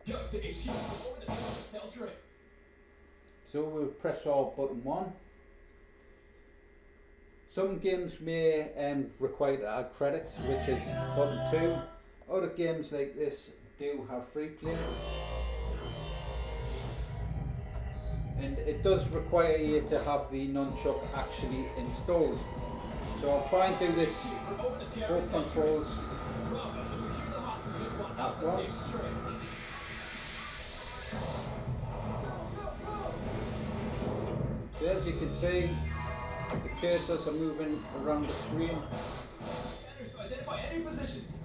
Goes to HQ. So we'll press our button 1. Some games may require to add credits, which is button 2. Other games like this do have free play. And it does require you to have the nunchuck actually installed. So I'll try and do this both controls at once. So as you can see, the cursors are moving around the screen. Identify any positions.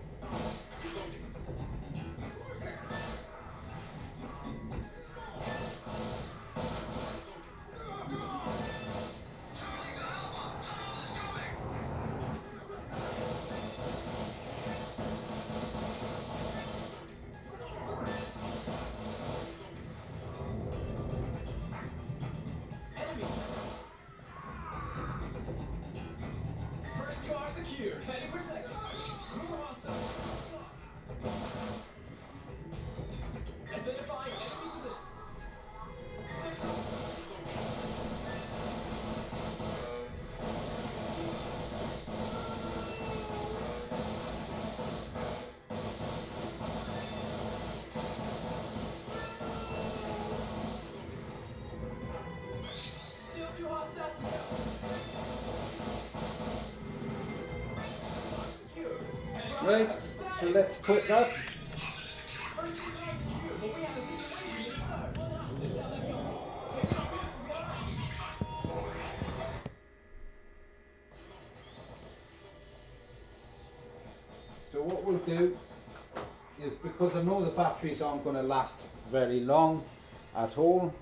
Right, so let's quit that. So what we'll do is, because I know the batteries aren't going to last very long at all,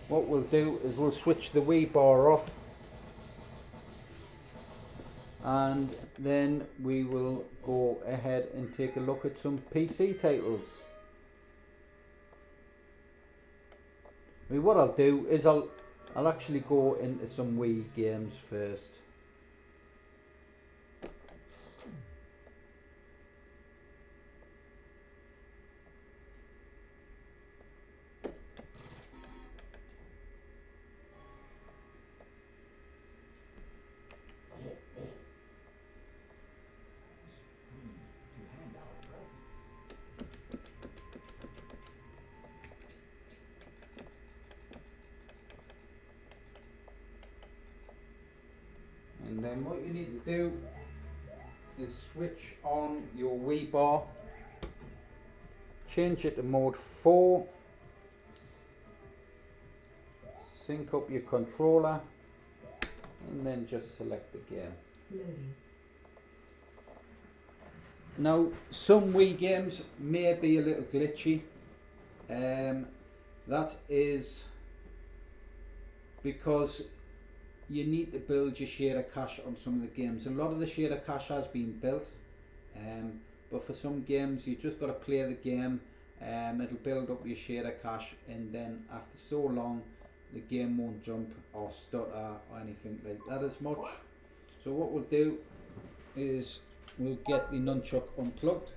what we'll do is we'll switch the Wii bar off, and then we will go ahead and take a look at some PC titles. I mean, what I'll do is I'll actually go into some Wii games first. And then what you need to do is switch on your Wii bar change it to mode 4, sync up your controller, and then just select the game. Loading. Now, some Wii games may be a little glitchy. That is because you need to build your shader cache on some of the games. A lot of the shader cache has been built, but for some games you just got to play the game. It'll build up your shader cache, and then after so long the game won't jump or stutter or anything like that as much. So what we'll do is we'll get the nunchuck unplugged.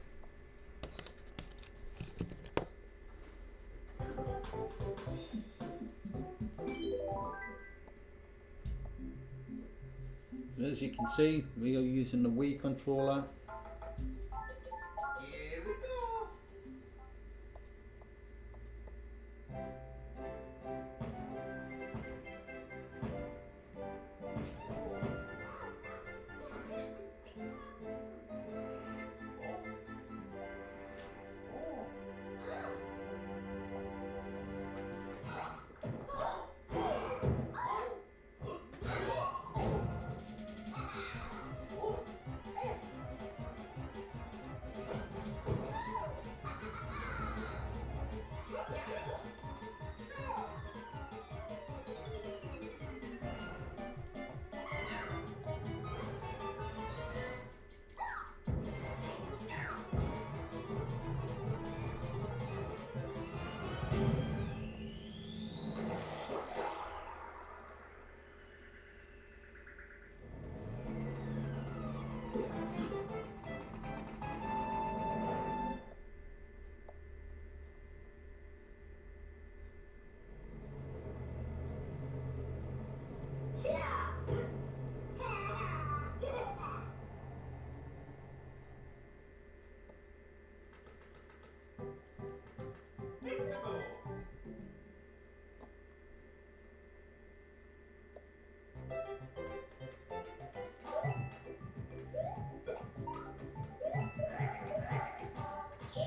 So as you can see, we are using the Wii controller. Here we go.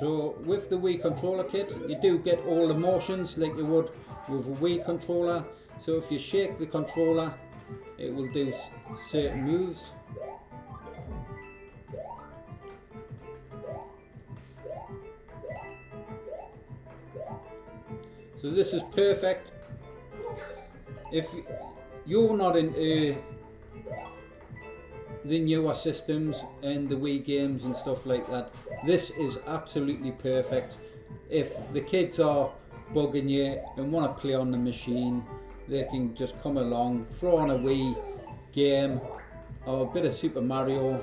So with the Wii Controller Kit, you do get all the motions like you would with a Wii controller. So if you shake the controller, it will do certain moves. So this is perfect if you're not into the newer systems and the Wii games and stuff like that. This is absolutely perfect. If the kids are bugging you and want to play on the machine, they can just come along, throw on a Wii game or a bit of Super Mario,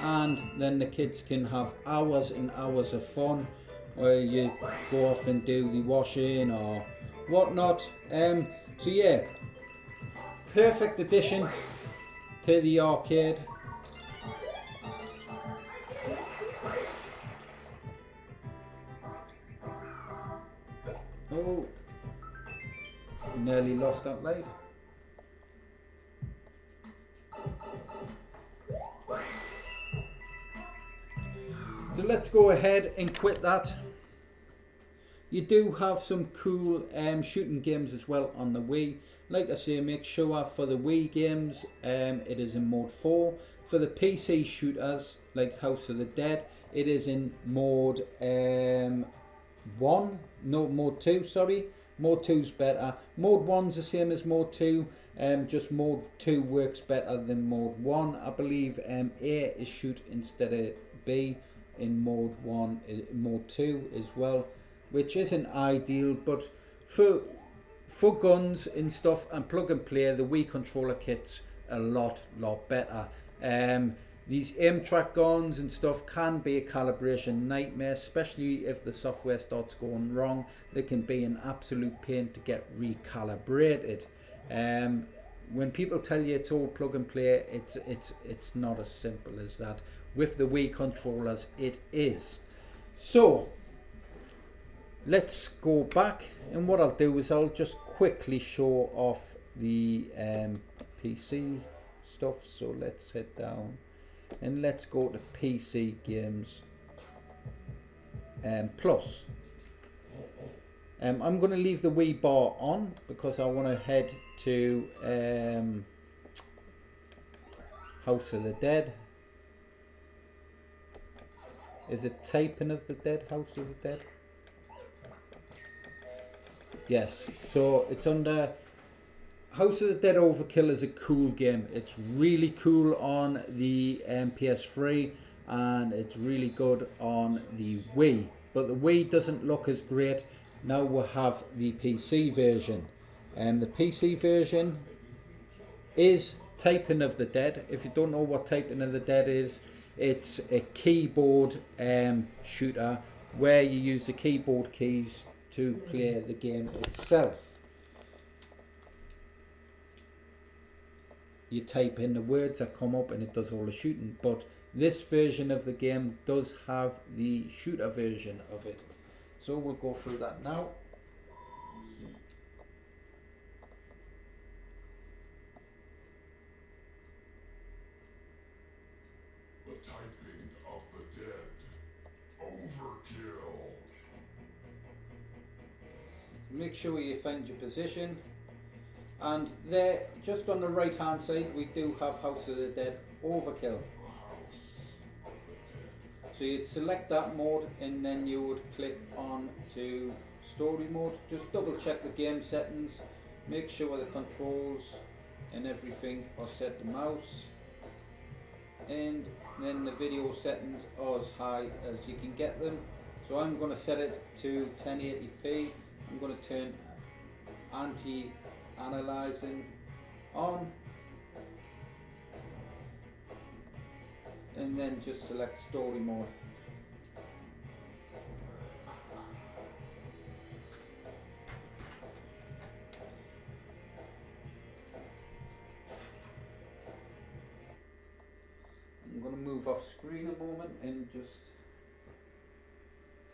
and then the kids can have hours and hours of fun where you go off and do the washing or whatnot. So yeah, perfect addition to the arcade. Oh, nearly lost that life. So let's go ahead and quit that. You do have some cool shooting games as well on the Wii. Like I say, make sure for the Wii games it is in mode 4. For the PC shooters like House of the Dead, it is in mode mode 2, sorry. Mode 2 is better. Mode 1's the same as mode 2, just mode 2 works better than mode 1. I believe A is shoot instead of B in mode 1, mode 2 as well, which isn't ideal, but for guns and stuff and plug and play, the Wii Controller Kit's a lot better. These aim track guns and stuff can be a calibration nightmare, especially if the software starts going wrong. They can be an absolute pain to get recalibrated. When people tell you it's all plug and play, it's not as simple as that. With the Wii controllers, it is. So let's go back, and what I'll do is I'll just quickly show off the PC stuff. So let's head down and let's go to PC Games Plus. I'm going to leave the Wii bar on because I want to head to House of the Dead. Is it Taping of the Dead? House of the Dead? Yes, so it's under House of the Dead Overkill. Is a cool game. It's really cool on the PS3 and it's really good on the Wii. But the Wii doesn't look as great. Now we have the PC version. The PC version is Taping of the Dead. If you don't know what Taping of the Dead is, it's a keyboard shooter where you use the keyboard keys to play the game itself. You type in the words that come up and it does all the shooting, but this version of the game does have the shooter version of it. So we'll go through that now. The Typing of the Dead. Overkill. Make sure you find your position. And there, just on the right hand side, we do have House of the Dead Overkill. So you'd select that mode and then you would click on to story mode. Just double check the game settings, make sure the controls and everything are set to mouse, and then the video settings are as high as you can get them. So I'm going to set it to 1080p. I'm going to turn anti-aliasing on, and then just select story mode. I'm going to move off screen a moment and just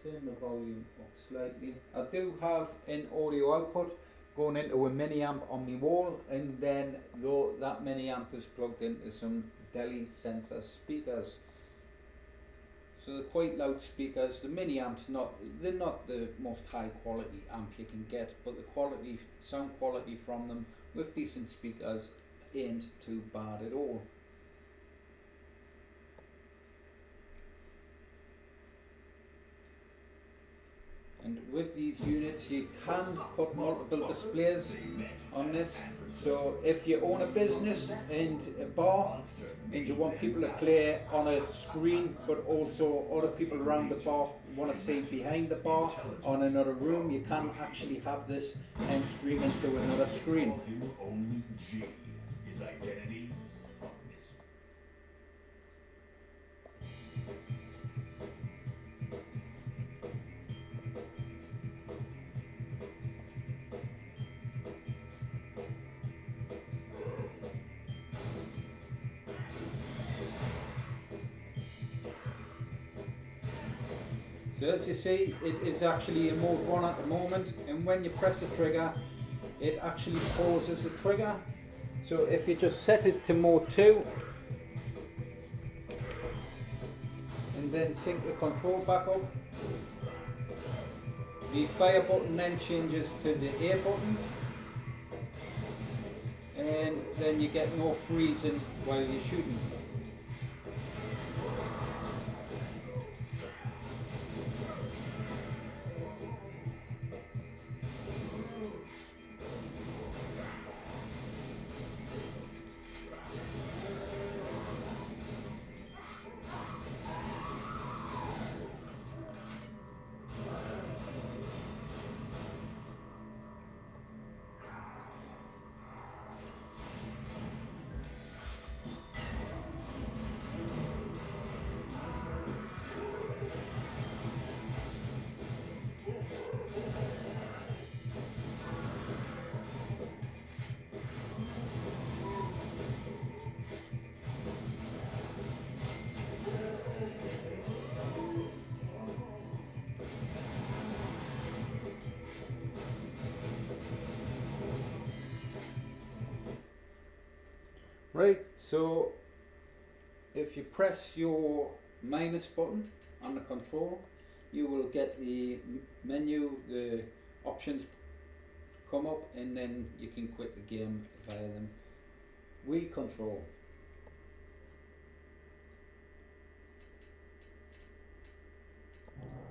turn the volume up slightly. I do have an audio output going into a mini amp on my wall, and then though that mini amp is plugged into some Deli sensor speakers, so they're quite loud speakers. The mini amps they're not the most high quality amp you can get, but the sound quality from them with decent speakers ain't too bad at all. And with these units you can put multiple displays on this. So if you own a business and a bar and you want people to play on a screen, but also other people around the bar want to see behind the bar on another room, you can actually have this and stream into another screen. Only G is identity. So as you see, it is actually in mode 1 at the moment, and when you press the trigger, it actually pauses the trigger. So if you just set it to mode 2, and then sync the control back up, the fire button then changes to the A button, and then you get no freezing while you're shooting. Right, so if you press your minus button on the control, you will get the menu, the options come up, and then you can quit the game via them. Wii control.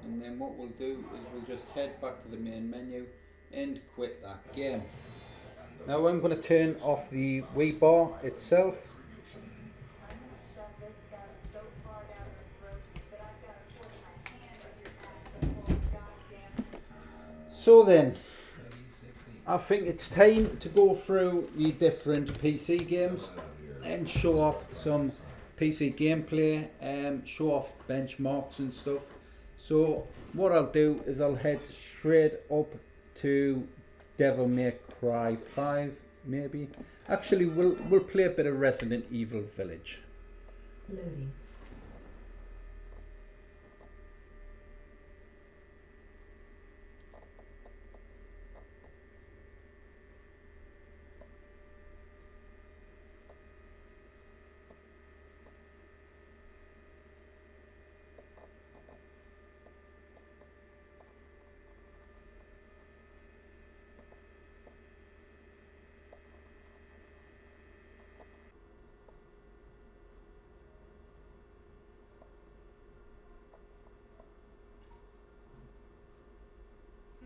And then what we'll do is we'll just head back to the main menu and quit that game. Now I'm going to turn off the Wii bar itself. So then, I think it's time to go through the different PC games and show off some PC gameplay and show off benchmarks and stuff. So what I'll do is I'll head straight up to Devil May Cry 5, maybe. Actually, we'll play a bit of Resident Evil Village. Loading.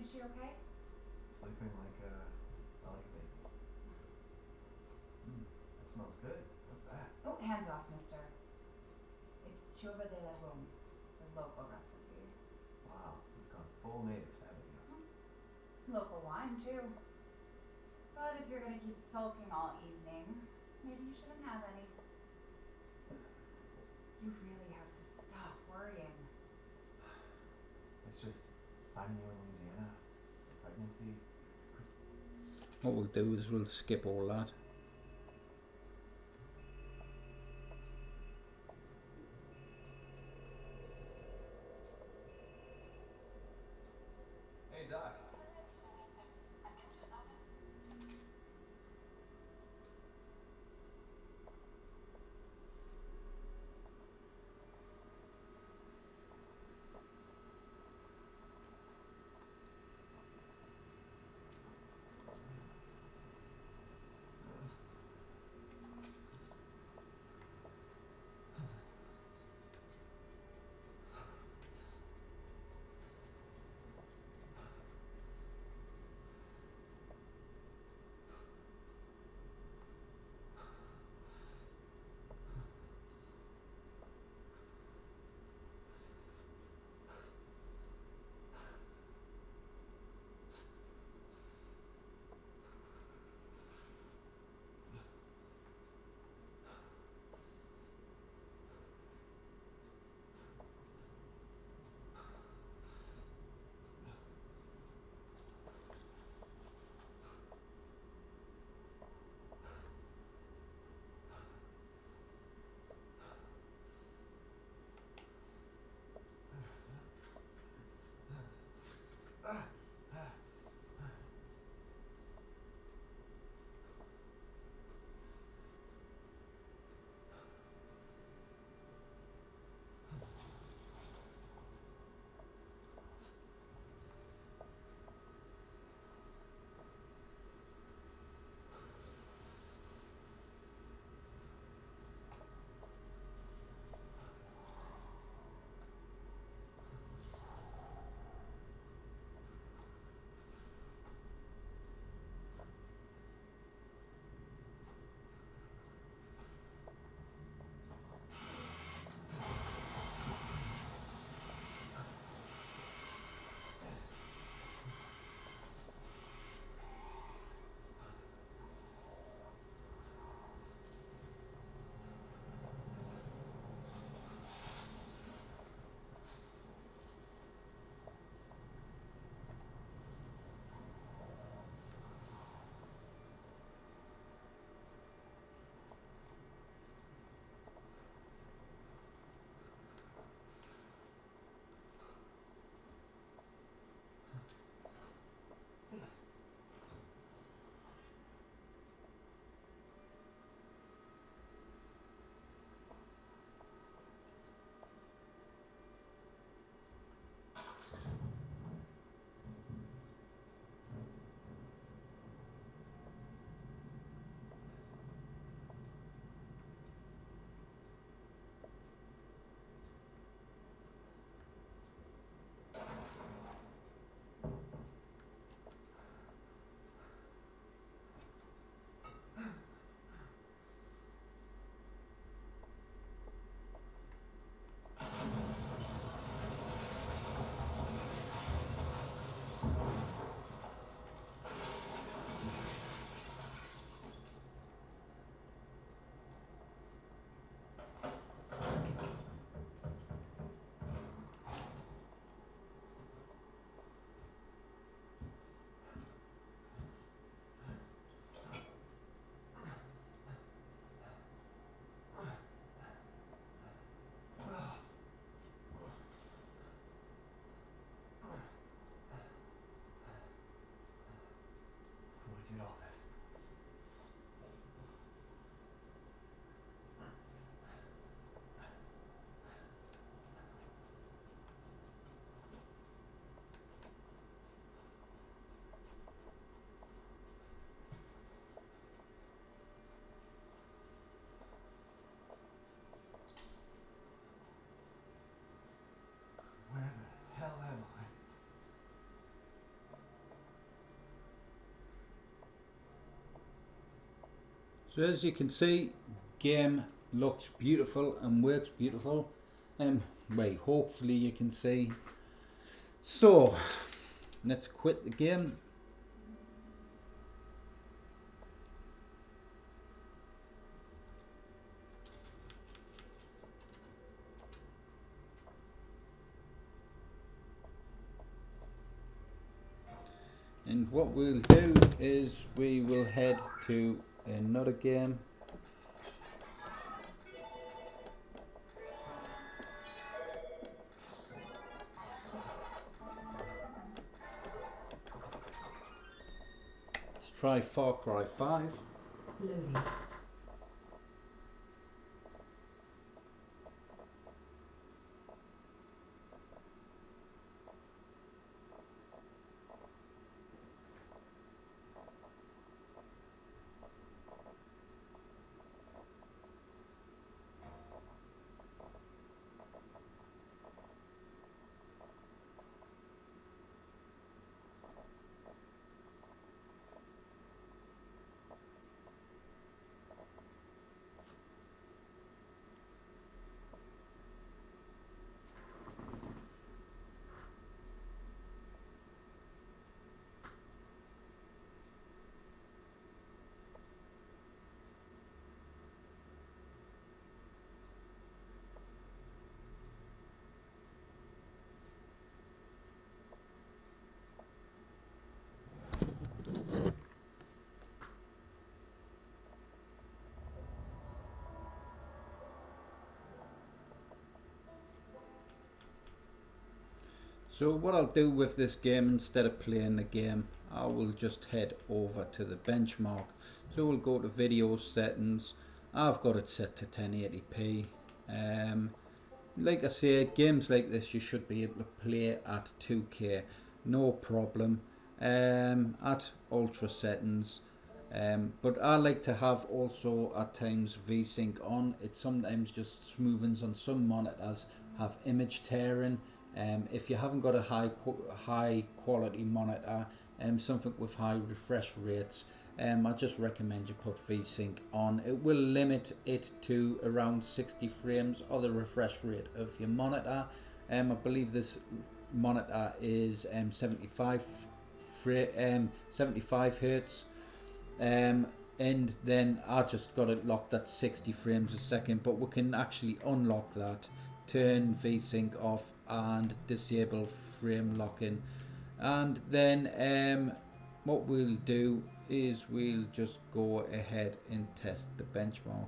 Is she okay? Sleeping like a baby. That smells good. What's that? Oh, hands off, mister. It's Chova de la Rome. It's a local recipe. Wow, you've gone full native, haven't you? Local wine, too. But if you're gonna keep sulking all evening, maybe you shouldn't have any. You really have to stop worrying. It's just finding you in Louisiana, pregnancy. What we'll do is we'll skip all that. Hey, Doc. So as you can see, game looks beautiful and works beautiful. Wait, hopefully you can see. So let's quit the game. And what we'll do is we will head to another game. Let's try Far Cry 5. Loading. So what I'll do with this game, instead of playing the game, I will just head over to the benchmark. So we'll go to video settings. I've got it set to 1080p. Like I say, games like this you should be able to play at 2K, no problem, at ultra settings. But I like to have also at times VSync on. It sometimes just smoothens on some monitors, have image tearing. If you haven't got a high quality monitor, something with high refresh rates, I just recommend you put VSync on. It will limit it to around 60 frames or the refresh rate of your monitor. I believe this monitor is 75 hertz. And then I just got it locked at 60 frames a second, but we can actually unlock that, turn VSync off and disable frame locking, and then what we'll do is we'll just go ahead and test the benchmark.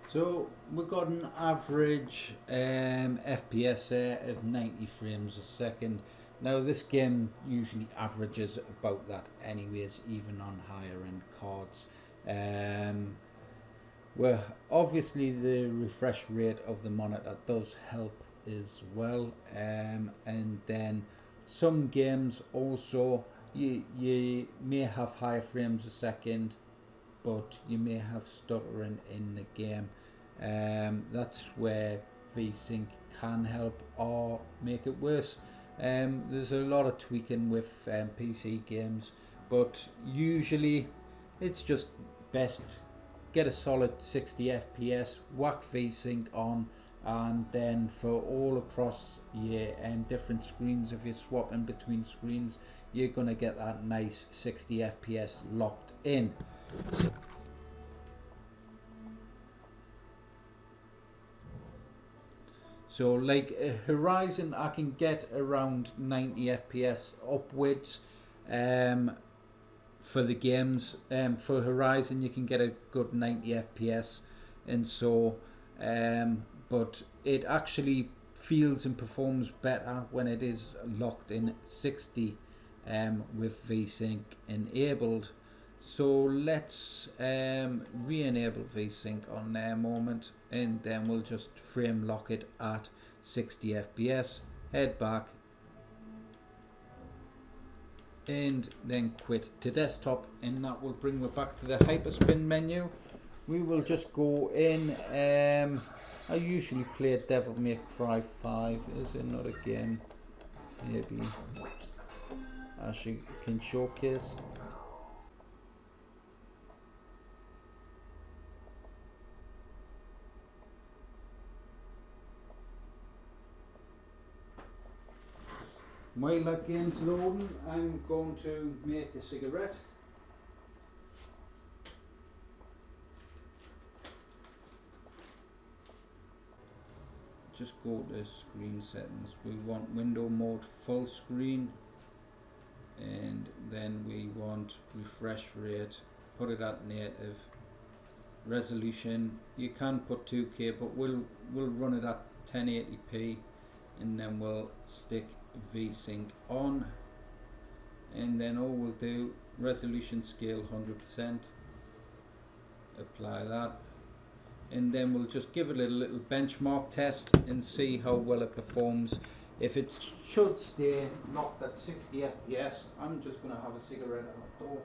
So we've got an average FPS there of 90 frames a second. Now this game usually averages about that anyways, even on higher end cards. Well, obviously the refresh rate of the monitor does help as well, and then some games also you may have higher frames a second, but you may have stuttering in the game. That's where VSync can help or make it worse. There's a lot of tweaking with PC games, but usually it's just best get a solid 60 FPS, whack VSync on, and then for all across your different screens, if you're swapping between screens, you're gonna get that nice 60 FPS locked in. So like Horizon, I can get around 90 FPS upwards for the games. For Horizon you can get a good 90 FPS, and so but it actually feels and performs better when it is locked in 60 with VSync enabled. So let's re-enable VSync on there a moment, and then we'll just frame lock it at 60 FPS, head back, and then quit to desktop, and that will bring me back to the Hyperspin menu. We will just go in. I usually play Devil May Cry 5. Is there another game maybe I can showcase? While that game's loading, I'm going to make a cigarette. Just go to screen settings. We want window mode full screen, and then we want refresh rate, put it at native. Resolution, you can put 2K, but we'll run it at 1080p, and then we'll stick VSync on, and then all we'll do, resolution scale 100%, apply that, and then we'll just give it a little benchmark test and see how well it performs. If it should stay locked at 60 FPS, I'm just going to have a cigarette at the door.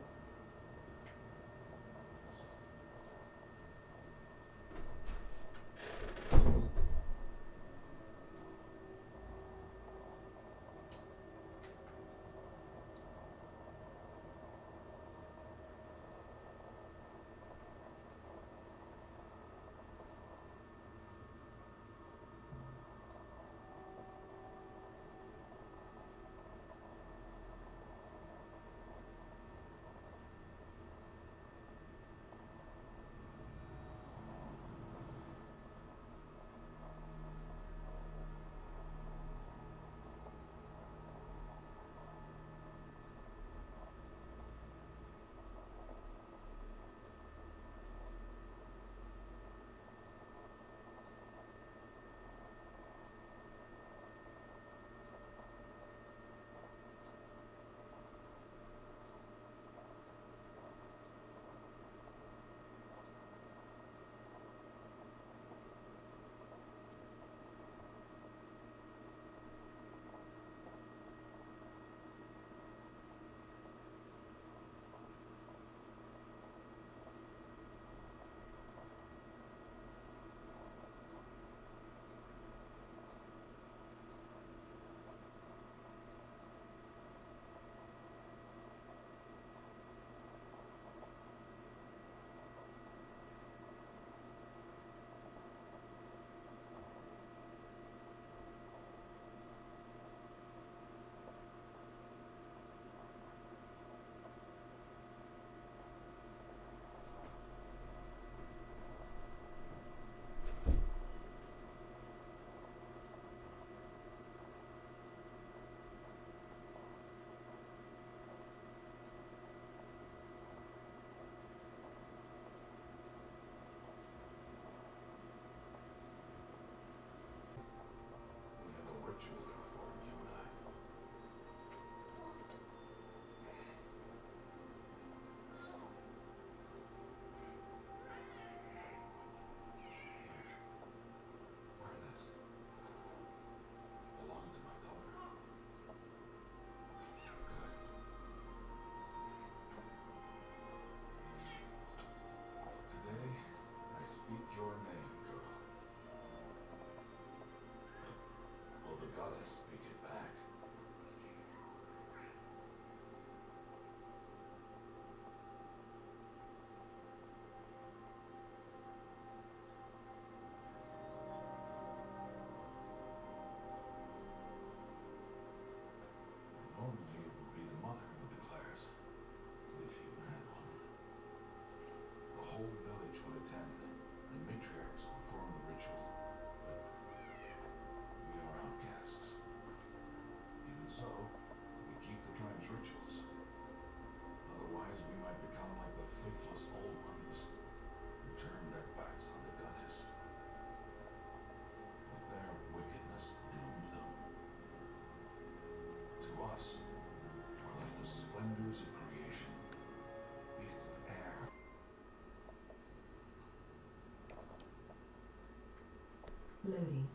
Loading.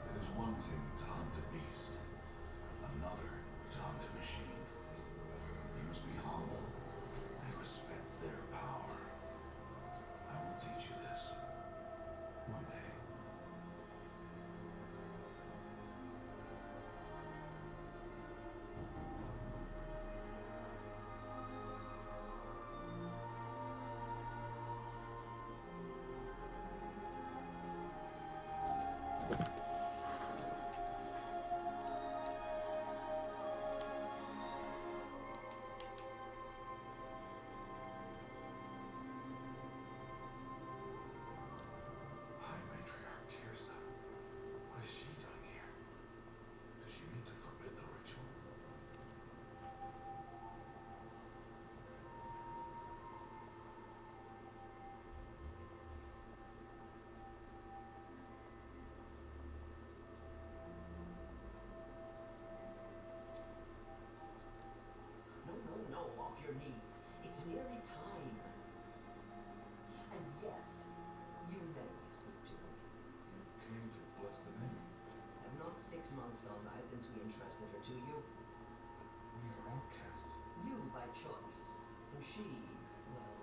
It is one thing to hunt a beast, another to hunt a machine. You must be humble and respect their power. I will teach you this one day. High Matriarch Tirsa, what is she doing here? Does she mean to forbid the ritual? No, off your knees. It's nearly time. And yes, you may speak to me. You came to bless the name. Have not 6 months gone by since we entrusted her to you? We are outcasts. You by choice. And she, well...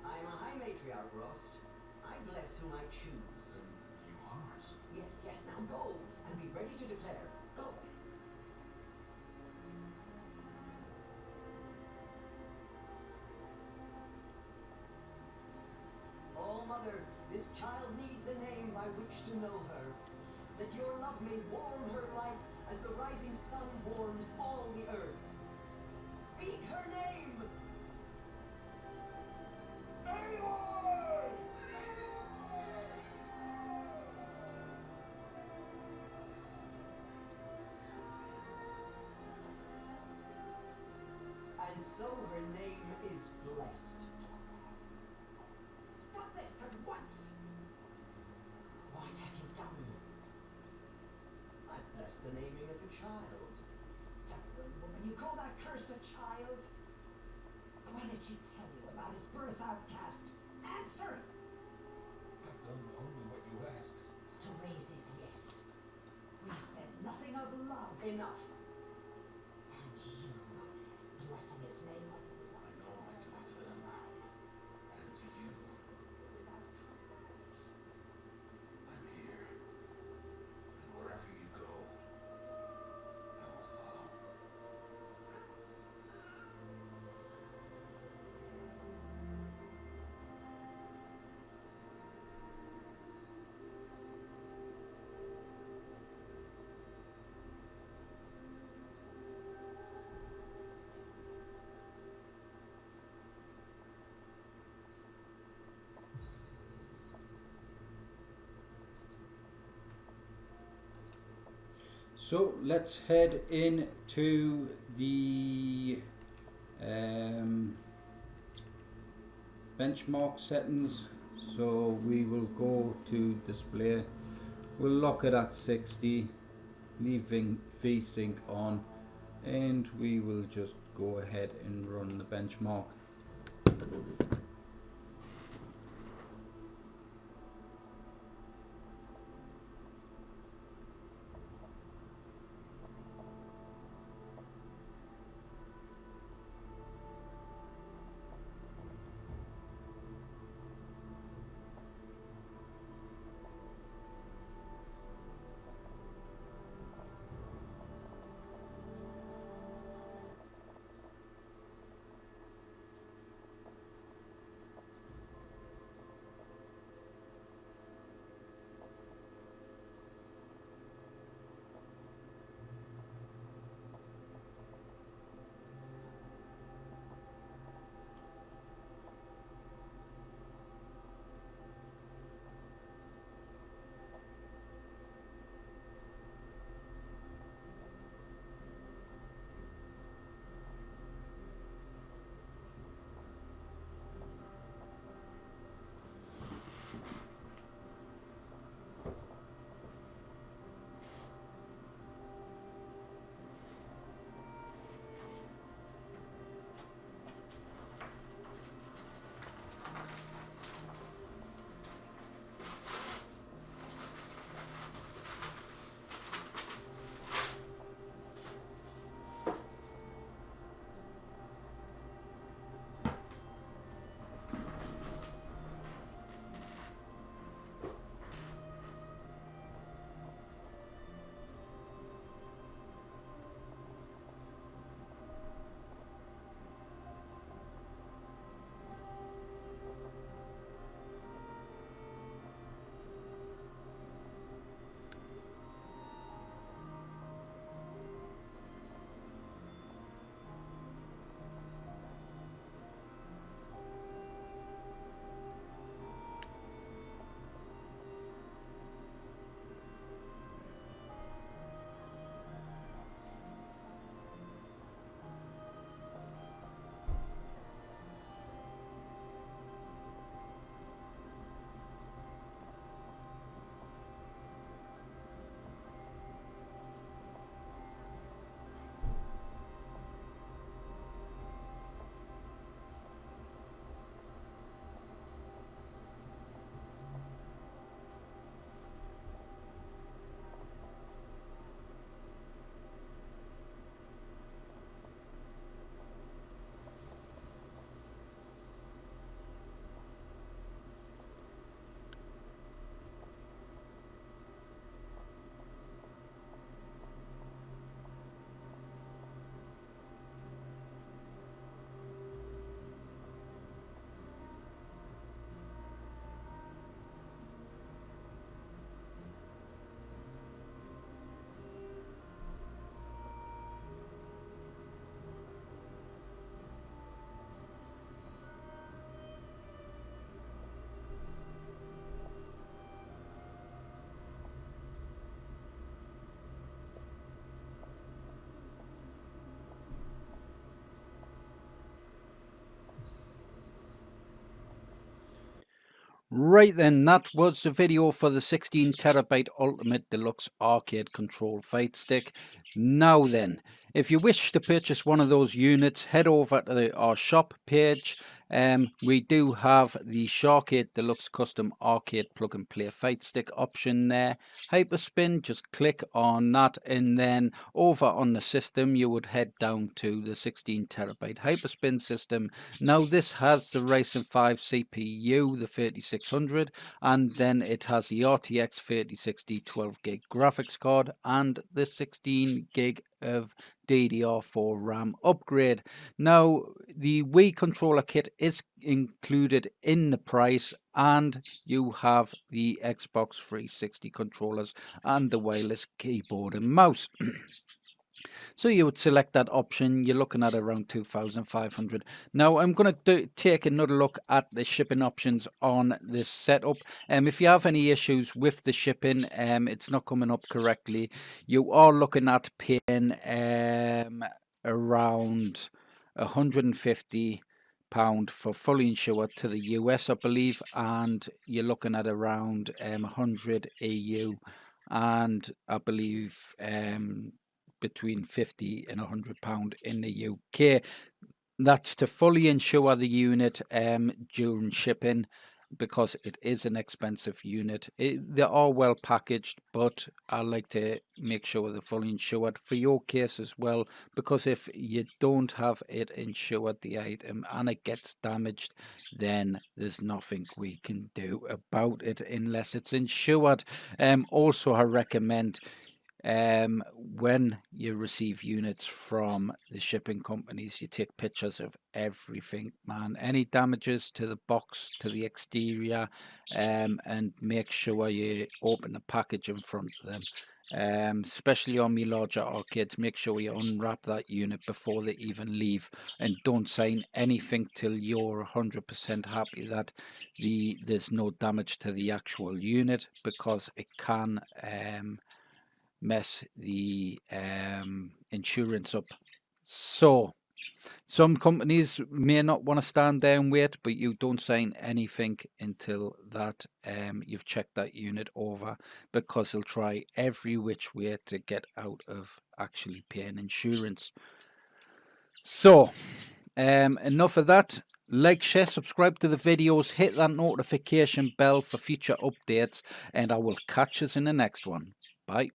I'm a High Matriarch, Rost. I bless whom I choose. Then you ours. Yes, now go, and be ready to declare. Go! All-Mother, this child needs a name by which to know her. That your love may warm her life as the rising sun warms all the earth. Speak her name! Aloy! And so her name is blessed. Stop this at once! What have you done? I blessed the naming of a child. Stubborn woman, you call that curse a child? What did she tell you about his birth, outcast? Answer! I've done only what you asked. To raise it, yes. We said nothing of love. Enough. And you, blessing its name like it was I know my duty to them. And to you. without consultation. I'm here. And wherever you go, I will follow. So let's head into the benchmark settings. So we will go to display. We'll lock it at 60, leaving VSync on, and we will just go ahead and run the benchmark. Right then, that was the video for the 16TB Ultimate Deluxe Arcade Control Fight Stick. Now then, if you wish to purchase one of those units, head over to our shop page. We do have the SHAR KADE Deluxe Custom Arcade Plug and Play Fight Stick option there. Hyperspin, just click on that, and then over on the system you would head down to the 16TB Hyperspin system. Now this has the Ryzen 5 CPU, the 3600, and then it has the RTX 3060 12GB graphics card and the 16GB of DDR4 RAM upgrade. Now the Wii Controller Kit is included in the price, and you have the Xbox 360 controllers and the wireless keyboard and mouse. So you would select that option. You're looking at around 2,500. Now I'm going to take another look at the shipping options on this setup. If you have any issues with the shipping, it's not coming up correctly, you are looking at paying around £150 for fully insured to the US, I believe, and you're looking at around 100 EU, and I believe between £50 and £100 in the UK. That's to fully insure the unit during shipping, because it is an expensive unit. They are well packaged, but I like to make sure they're fully insured for your case as well, because if you don't have it insured, the item, and it gets damaged, then there's nothing we can do about it unless it's insured. Also, I recommend when you receive units from the shipping companies, you take pictures of everything, man. Any damages to the box, to the exterior, and make sure you open the package in front of them. Especially on me larger arcades, make sure you unwrap that unit before they even leave, and don't sign anything till you're 100% happy that there's no damage to the actual unit, because it can mess the insurance up. So some companies may not want to stand there and wait, but you don't sign anything until that you've checked that unit over, because they'll try every which way to get out of actually paying insurance. So enough of that. Like, share, subscribe to the videos, hit that notification bell for future updates, and I will catch us in the next one. Bye.